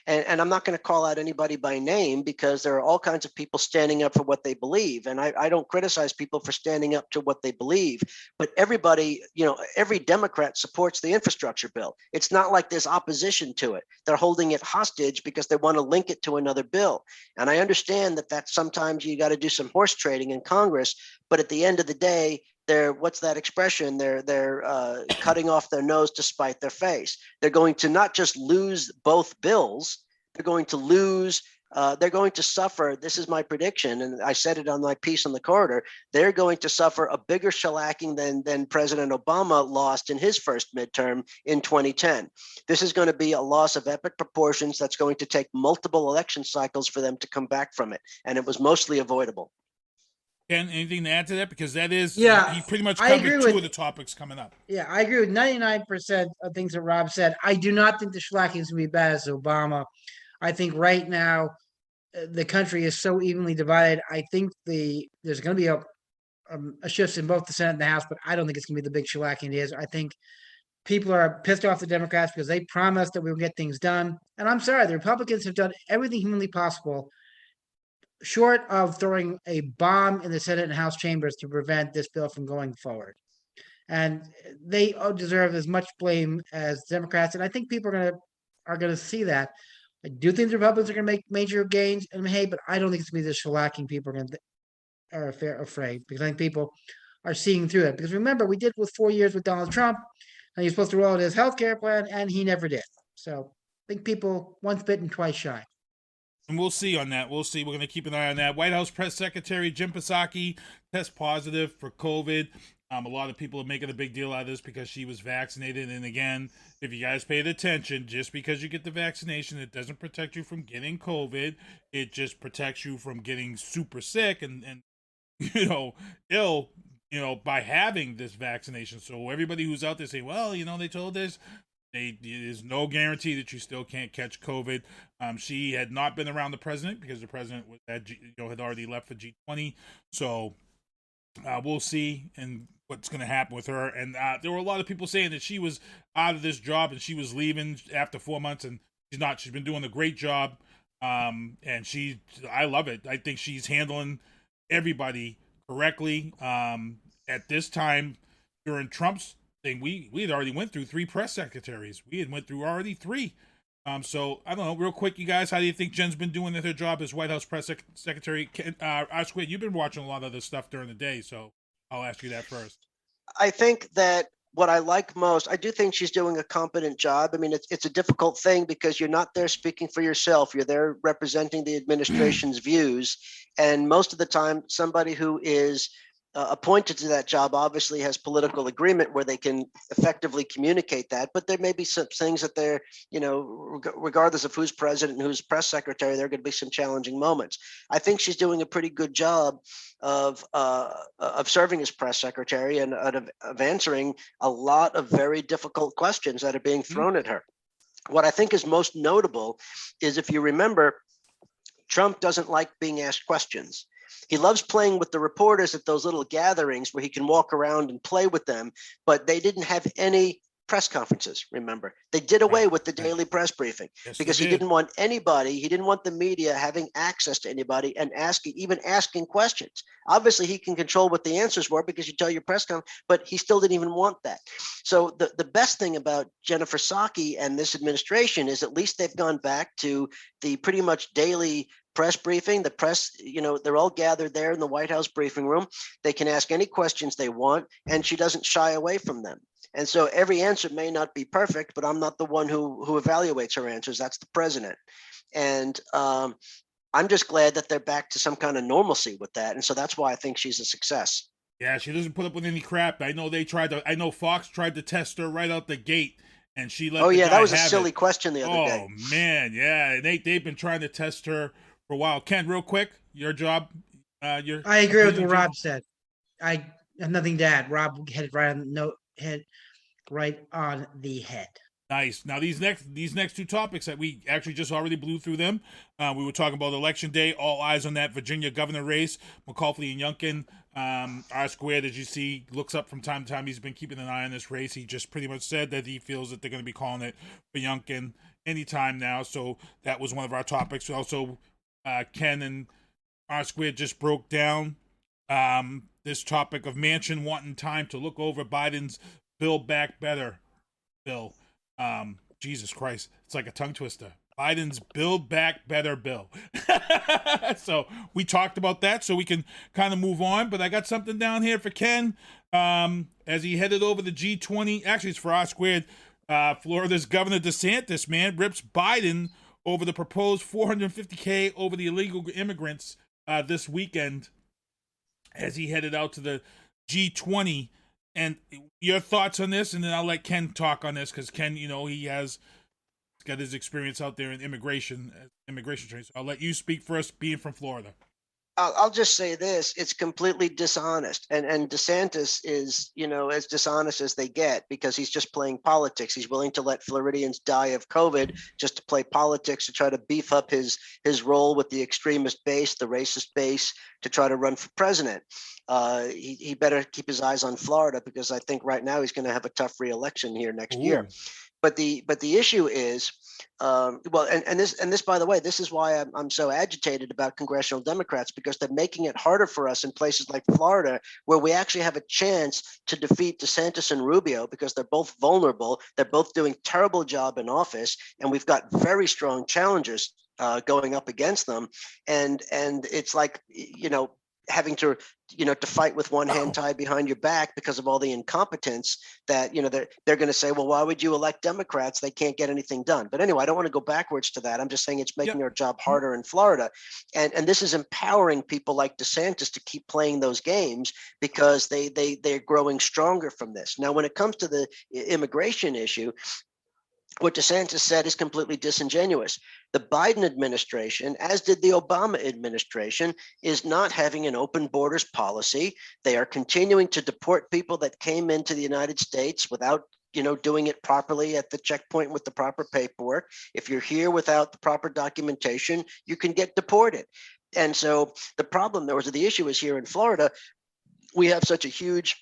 And I'm not going to call out anybody by name, because there are all kinds of people standing up for what they believe. And I don't criticize people for standing up to what they believe, but everybody, every Democrat supports the infrastructure bill. It's not like there's opposition to it. They're holding it hostage because they want to link it to another bill. And I understand that sometimes you got to do some horse trading in Congress, but at the end of the day, what's that expression? They're cutting off their nose to spite their face. They're going to not just lose both bills, they're going to suffer. This is my prediction, and I said it on my piece on the corridor. They're going to suffer a bigger shellacking than President Obama lost in his first midterm in 2010. This is going to be a loss of epic proportions that's going to take multiple election cycles for them to come back from it, and it was mostly avoidable. Ken, anything to add to that? Because that is, yeah, he pretty much covered two of the topics coming up. Yeah, I agree with 99% of things that Rob said. I do not think the shellacking is going to be bad as Obama. I think right now the country is so evenly divided. I think there's going to be a shift in both the Senate and the House, but I don't think it's going to be the big shellacking it is. I think people are pissed off the Democrats because they promised that we would get things done. And I'm sorry, the Republicans have done everything humanly possible, short of throwing a bomb in the Senate and House chambers, to prevent this bill from going forward. And they deserve as much blame as Democrats. And I think people are going to see that. I do think the Republicans are going to make major gains, and but I don't think it's going to be the shellacking people are afraid, because I think people are seeing through it. Because remember, we did with 4 years with Donald Trump, and he's supposed to roll out his health care plan, and he never did. So I think people once bitten, twice shy. And we'll see on that. We'll see. We're going to keep an eye on that. White House Press Secretary Jim Psaki tests positive for COVID. A lot of people are making a big deal out of this because she was vaccinated. And again, if you guys paid attention, just because you get the vaccination, it doesn't protect you from getting COVID. It just protects you from getting super sick and ill, by having this vaccination. So everybody who's out there saying, well, they told us, there's no guarantee that you still can't catch COVID. She had not been around the president because the president had already left for G20. So we'll see and what's going to happen with her. And there were a lot of people saying that she was out of this job and she was leaving after 4 months, and she's not. She's been doing a great job, and I love it. I think she's handling everybody correctly. At this time during Trump's thing, we had already went through 3 press secretaries. We had went through already 3. So I don't know, real quick, you guys, how do you think Jen's been doing at her job as White House press secretary? R-Squared, you've been watching a lot of this stuff during the day, so I'll ask you that first. I think that what I like most, I do think she's doing a competent job. I mean, it's a difficult thing because you're not there speaking for yourself. You're there representing the administration's views. And most of the time, somebody who is appointed to that job obviously has political agreement where they can effectively communicate that. But there may be some things that they're, regardless of who's president and who's press secretary, there are going to be some challenging moments. I think she's doing a pretty good job of serving as press secretary and of answering a lot of very difficult questions that are being thrown at her. What I think is most notable is, if you remember, Trump doesn't like being asked questions. He loves playing with the reporters at those little gatherings where he can walk around and play with them, but they didn't have any press conferences, remember. They did away with the daily press briefing because he didn't want anybody, he didn't want the media having access to anybody and even asking questions. Obviously, he can control what the answers were because you tell your press conference, but he still didn't even want that. So the best thing about Jennifer Psaki and this administration is at least they've gone back to the pretty much daily press briefing. The press, they're all gathered there in the White House briefing room. They can ask any questions they want, and she doesn't shy away from them. And so every answer may not be perfect, but I'm not the one who evaluates her answers. That's the president. And I'm just glad that they're back to some kind of normalcy with that. And so that's why I think she's a success. Yeah, she doesn't put up with any crap. I know Fox tried to test her right out the gate, and she let that was a silly question the other day. Oh, man, yeah. They've been trying to test her for a while. Ken, real quick, your job. I agree with what Rob said. I have nothing to add. Rob hit it right on the head. Nice. Now these next 2 topics that we actually just already blew through them. We were talking about Election Day. All eyes on that Virginia governor race. McCauley and Youngkin. R-Squared, as you see, looks up from time to time. He's been keeping an eye on this race. He just pretty much said that he feels that they're going to be calling it for Youngkin anytime now. So that was one of our topics. Also, Ken and R-Squared just broke down this topic of Manchin wanting time to look over Biden's Build Back Better bill. Jesus Christ, it's like a tongue twister. Biden's Build Back Better bill. So we talked about that, so we can kind of move on. But I got something down here for Ken as he headed over the G20. Actually, it's for R-Squared. Florida's Governor DeSantis, man, rips Biden over the proposed $450K over the illegal immigrants this weekend as he headed out to the G20. And your thoughts on this, and then I'll let Ken talk on this because Ken, he's got his experience out there in immigration training. So I'll let you speak first, being from Florida. I'll just say this: it's completely dishonest, and DeSantis is, as dishonest as they get because he's just playing politics. He's willing to let Floridians die of COVID just to play politics, to try to beef up his role with the extremist base, the racist base, to try to run for president. He better keep his eyes on Florida because I think right now he's going to have a tough re-election here next year. But the issue is, this, by the way, this is why I'm so agitated about congressional Democrats, because they're making it harder for us in places like Florida, where we actually have a chance to defeat DeSantis and Rubio because they're both vulnerable. They're both doing a terrible job in office, and we've got very strong challengers going up against them. And it's like, having to, to fight with one hand tied behind your back because of all the incompetence that, they're going to say, well, why would you elect Democrats? They can't get anything done. But anyway, I don't want to go backwards to that. I'm just saying it's making our job harder in Florida. And this is empowering people like DeSantis to keep playing those games because they're growing stronger from this. Now, when it comes to the immigration issue, what DeSantis said is completely disingenuous. The Biden administration, as did the Obama administration, is not having an open borders policy. They are continuing to deport people that came into the United States without doing it properly at the checkpoint with the proper paperwork. If you're here without the proper documentation, you can get deported. And so the issue is here in Florida, we have such a huge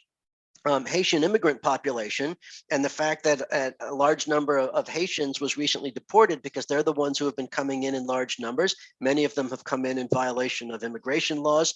Haitian immigrant population, and the fact that a large number of Haitians was recently deported because they're the ones who have been coming in large numbers. Many of them have come in violation of immigration laws,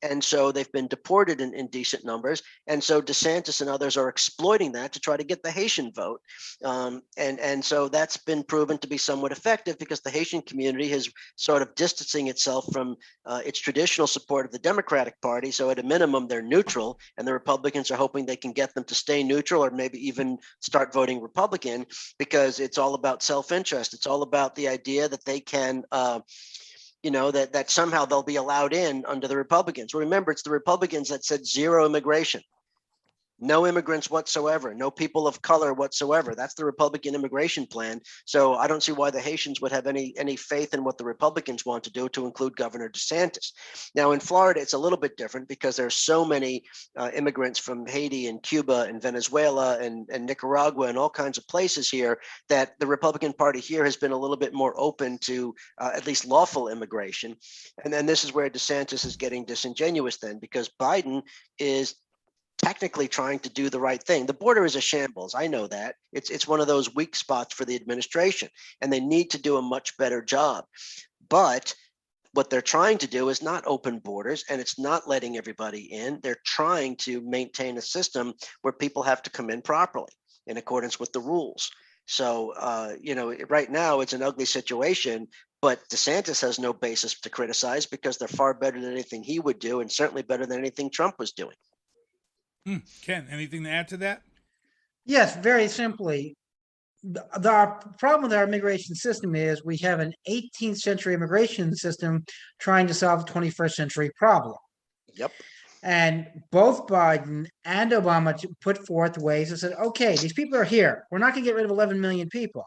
and so they've been deported in decent numbers. And so DeSantis and others are exploiting that to try to get the Haitian vote. And so that's been proven to be somewhat effective because the Haitian community is sort of distancing itself from its traditional support of the Democratic Party. So at a minimum, they're neutral, and the Republicans are hoping they can get them to stay neutral or maybe even start voting Republican because it's all about self-interest. It's all about the idea that they can, that somehow they'll be allowed in under the Republicans. Remember, it's the Republicans that said zero immigration. No immigrants whatsoever, no people of color whatsoever. That's the Republican immigration plan. So I don't see why the Haitians would have any faith in what the Republicans want to do to include Governor DeSantis. Now in Florida, it's a little bit different because there's so many immigrants from Haiti and Cuba and Venezuela and Nicaragua and all kinds of places here that the Republican Party here has been a little bit more open to at least lawful immigration. And then this is where DeSantis is getting disingenuous then, because Biden is technically trying to do the right thing. The border is a shambles. I know that. It's one of those weak spots for the administration, and they need to do a much better job. But what they're trying to do is not open borders, and it's not letting everybody in. They're trying to maintain a system where people have to come in properly in accordance with the rules. So, right now it's an ugly situation, but DeSantis has no basis to criticize because they're far better than anything he would do, and certainly better than anything Trump was doing. Ken, anything to add to that? Yes, very simply. The problem with our immigration system is we have an 18th century immigration system trying to solve a 21st century problem. Yep. And both Biden and Obama put forth ways that said, okay, these people are here. We're not going to get rid of 11 million people.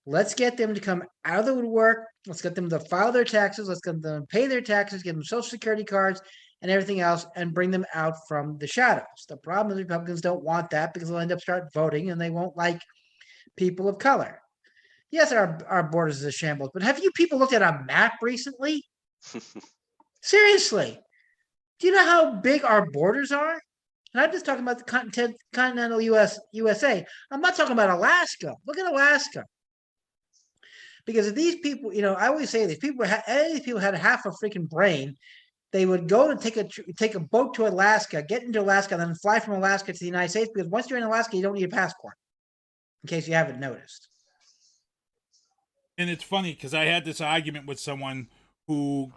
Let's get them to come out of the woodwork. Let's get them to file their taxes. Let's get them to pay their taxes, give them Social Security cards and everything else, and bring them out from the shadows. The problem is Republicans don't want that because they'll end up start voting and they won't like people of color. Yes, our borders is a shambles, but have you people looked at a map recently? Seriously. Do you know how big our borders are? And I'm just talking about the continental USA. I'm not talking about Alaska. Look at Alaska. Because if these people, I always say these people had half a freaking brain, they would go to take a boat to Alaska, get into Alaska, and then fly from Alaska to the United States, because once you're in Alaska, you don't need a passport, in case you haven't noticed. And it's funny because I had this argument with someone who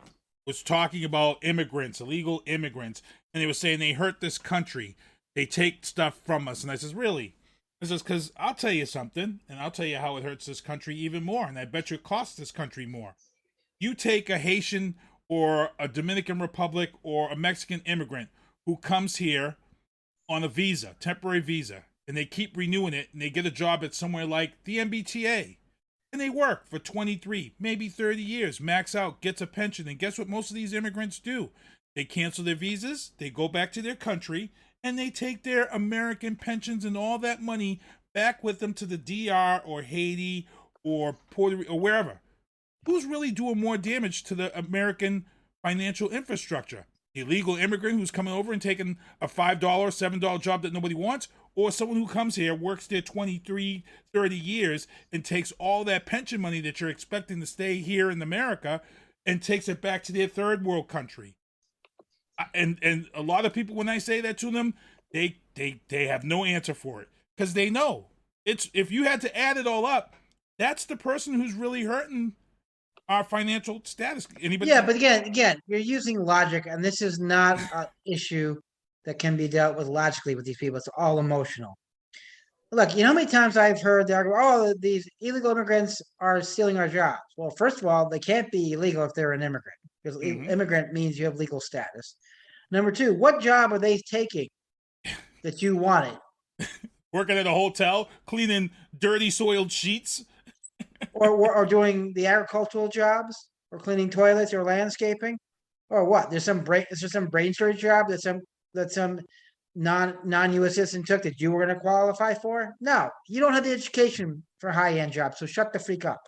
was talking about immigrants, illegal immigrants, and they were saying they hurt this country. They take stuff from us. And I says, really? I says, because I'll tell you something, and I'll tell you how it hurts this country even more, and I bet you it costs this country more. You take a Haitian or a Dominican Republic or a Mexican immigrant who comes here on a visa, temporary visa, and they keep renewing it, and they get a job at somewhere like the MBTA, and they work for 23, maybe 30 years, max out, gets a pension, and guess what most of these immigrants do? They cancel their visas, they go back to their country, and they take their American pensions and all that money back with them to the DR or Haiti or Puerto Rico or wherever. Who's really doing more damage to the American financial infrastructure? The illegal immigrant who's coming over and taking a $5, $7 job that nobody wants, or someone who comes here, works there 23, 30 years, and takes all that pension money that you're expecting to stay here in America and takes it back to their third world country. And a lot of people, when I say that to them, they have no answer for it, because they know it's, if you had to add it all up, that's the person who's really hurting our financial status. Anybody? Yeah, but again, you're using logic, and this is not an issue that can be dealt with logically with these people. It's all emotional. Look, you know how many times I've heard the argument, oh, these illegal immigrants are stealing our jobs. Well, first of all, they can't be illegal if they're an immigrant, because immigrant means you have legal status. Number two, what job are they taking that you wanted? Working at a hotel, cleaning dirty, soiled sheets. or doing the agricultural jobs, or cleaning toilets, or landscaping, or what? Is there some brain storage job that some non-U.S. citizen took that you were going to qualify for? No, you don't have the education for high-end jobs, so shut the freak up.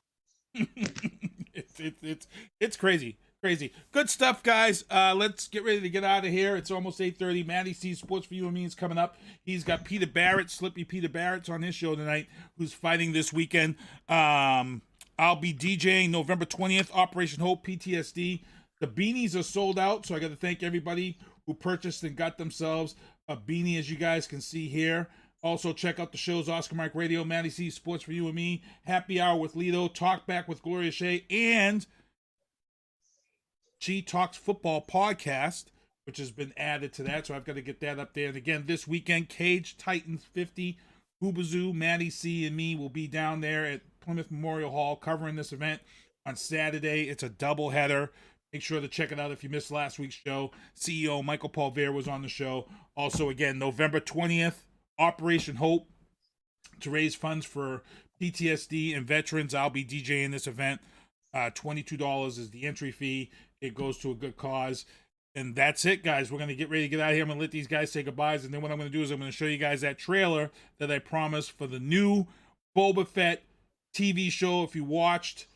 It's crazy. Good stuff, guys. Let's get ready to get out of here. It's almost 8:30. Matty C's Sports for You and Me is coming up. He's got Peter Barrett, Slippy Peter Barrett's on his show tonight, who's fighting this weekend. I'll be DJing November 20th, Operation Hope, PTSD. The beanies are sold out, so I got to thank everybody who purchased and got themselves a beanie, as you guys can see here. Also, check out the shows Oscar Mike Radio, Matty C's Sports for You and Me, Happy Hour with Lito, Talk Back with Gloria Shea, and She Talks Football podcast, which has been added to that, so I've got to get that up there. And again, this weekend, Cage Titans 50, Hoobazoo, Matty C, and me will be down there at Plymouth Memorial Hall covering this event on Saturday. It's a doubleheader. Make sure to check it out if you missed last week's show. CEO Michael Polvere was on the show. Also, again, November 20th, Operation Hope, to raise funds for PTSD and veterans. I'll be DJing this event. $22 is the entry fee. It goes to a good cause. And that's it, guys. We're going to get ready to get out of here. I'm going to let these guys say goodbyes. And then what I'm going to do is I'm going to show you guys that trailer that I promised for the new Boba Fett TV show. If you watched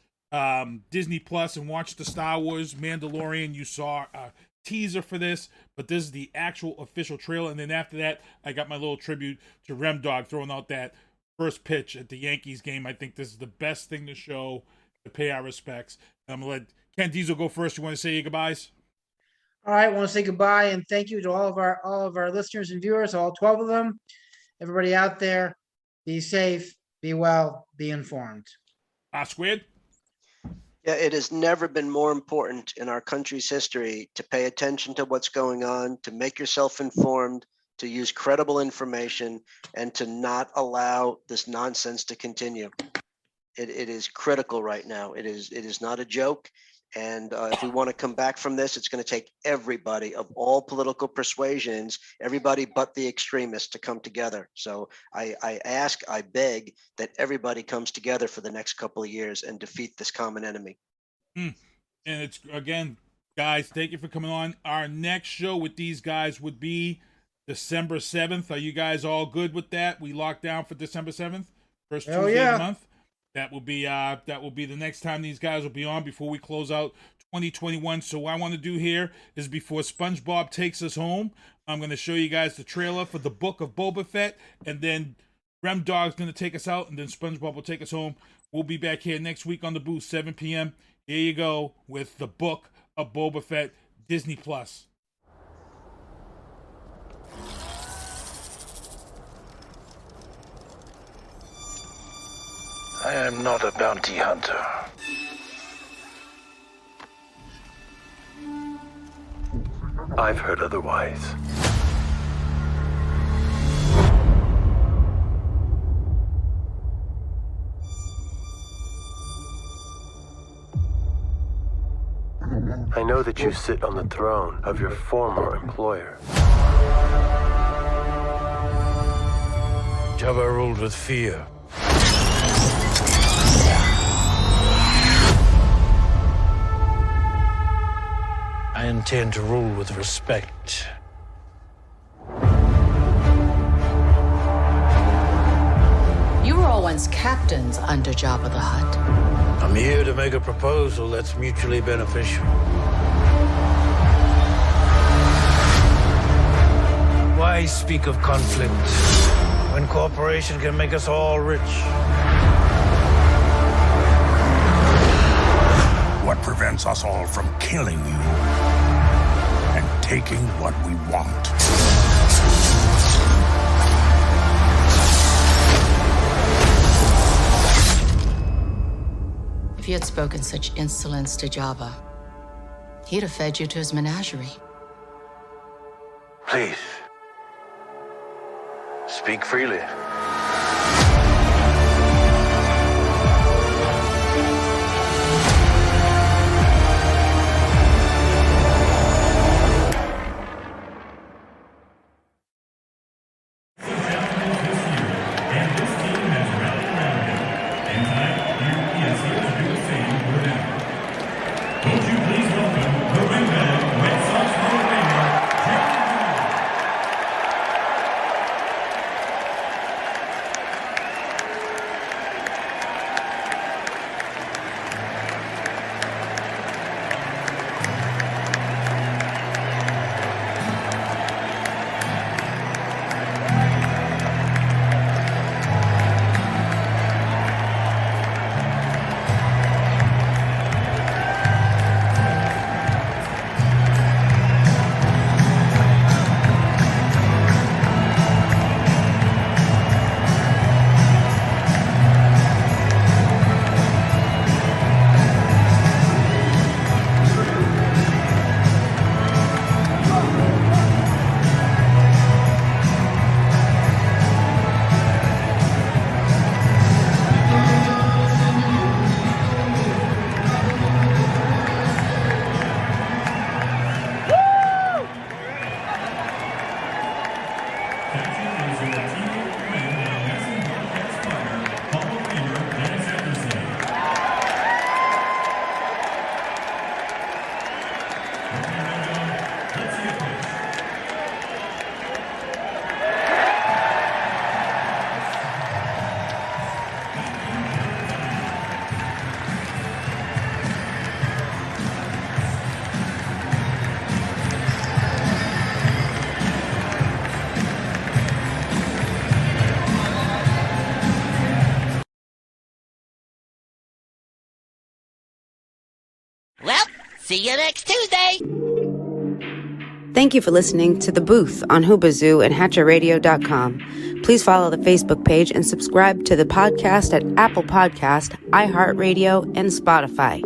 Disney Plus and watched the Star Wars Mandalorian, you saw a teaser for this. But this is the actual official trailer. And then after that, I got my little tribute to Rem Dawg throwing out that first pitch at the Yankees game. I think this is the best thing to show to pay our respects. I'm going to let Ken Diesel go first. You want to say your goodbyes? All right, I want to say goodbye and thank you to all of our listeners and viewers, all 12 of them. Everybody out there, be safe, be well, be informed. Squid? Yeah, it has never been more important in our country's history to pay attention to what's going on, to make yourself informed, to use credible information, and to not allow this nonsense to continue. It is critical right now. It is not a joke. And if we want to come back from this, it's going to take everybody of all political persuasions, everybody but the extremists, to come together. So I ask, I beg that everybody comes together for the next couple of years and defeat this common enemy. And it's, again, guys, thank you for coming on. Our next show with these guys would be December 7th. Are you guys all good with that? We locked down for December 7th, first Tuesday of the month. That will be the next time these guys will be on before we close out 2021. So what I want to do here is, before SpongeBob takes us home, I'm going to show you guys the trailer for the Book of Boba Fett, and then Rem Dawg's going to take us out, and then SpongeBob will take us home. We'll be back here next week on the booth, 7 p.m. Here you go with the Book of Boba Fett, Disney Plus. I am not a bounty hunter. I've heard otherwise. I know that you sit on the throne of your former employer. Jabba ruled with fear. I intend to rule with respect. You were all once captains under Jabba the Hutt. I'm here to make a proposal that's mutually beneficial. Why speak of conflict when cooperation can make us all rich? What prevents us all from killing you and taking what we want? If you had spoken such insolence to Jabba, he'd have fed you to his menagerie. Please. Speak freely. Well, see you next Tuesday. Thank you for listening to The Booth on Hoobazoo and HatcherRadio.com. Please follow the Facebook page and subscribe to the podcast at Apple Podcast, iHeartRadio, and Spotify.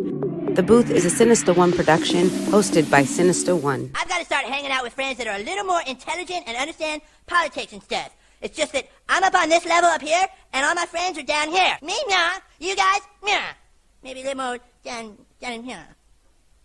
The Booth is a Sinister One production hosted by Sinister One. I've got to start hanging out with friends that are a little more intelligent and understand politics and stuff. It's just that I'm up on this level up here, and all my friends are down here. Me, nah. You guys, nah. Maybe a little more down in here.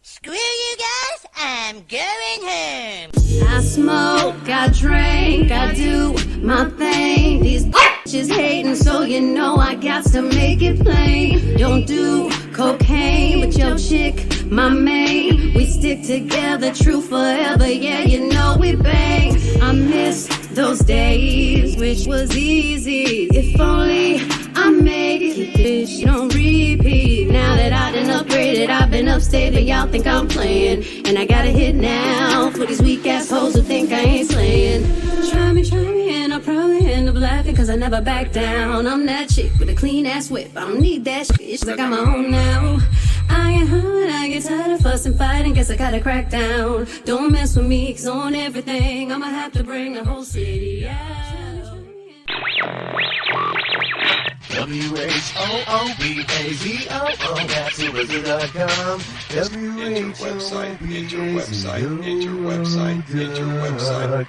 Screw you guys, I'm going home. I smoke, I drink, I do my thing. These bitches hating, so you know I got to make it plain. Don't do cocaine with your chick, my main. We stick together, true forever, yeah, you know we bang. I miss those days, which was easy. If only I made it, bitch, don't repeat. Now that I done upgraded, I've been upstate, but y'all think I'm playing. And I got a hit now for these weak assholes who think I ain't slaying. Try me, and I'll probably end up laughing, cause I never back down. I'm that chick with a clean ass whip, I don't need that shit, I got my own now. I get hurt, I get tired of fussing, fighting, guess I gotta crack down. Don't mess with me, cause on everything, I'ma have to bring the whole city out. WHOOBAZOO, that's Hoobazoo.com. Enter website, enter website, enter website, enter website.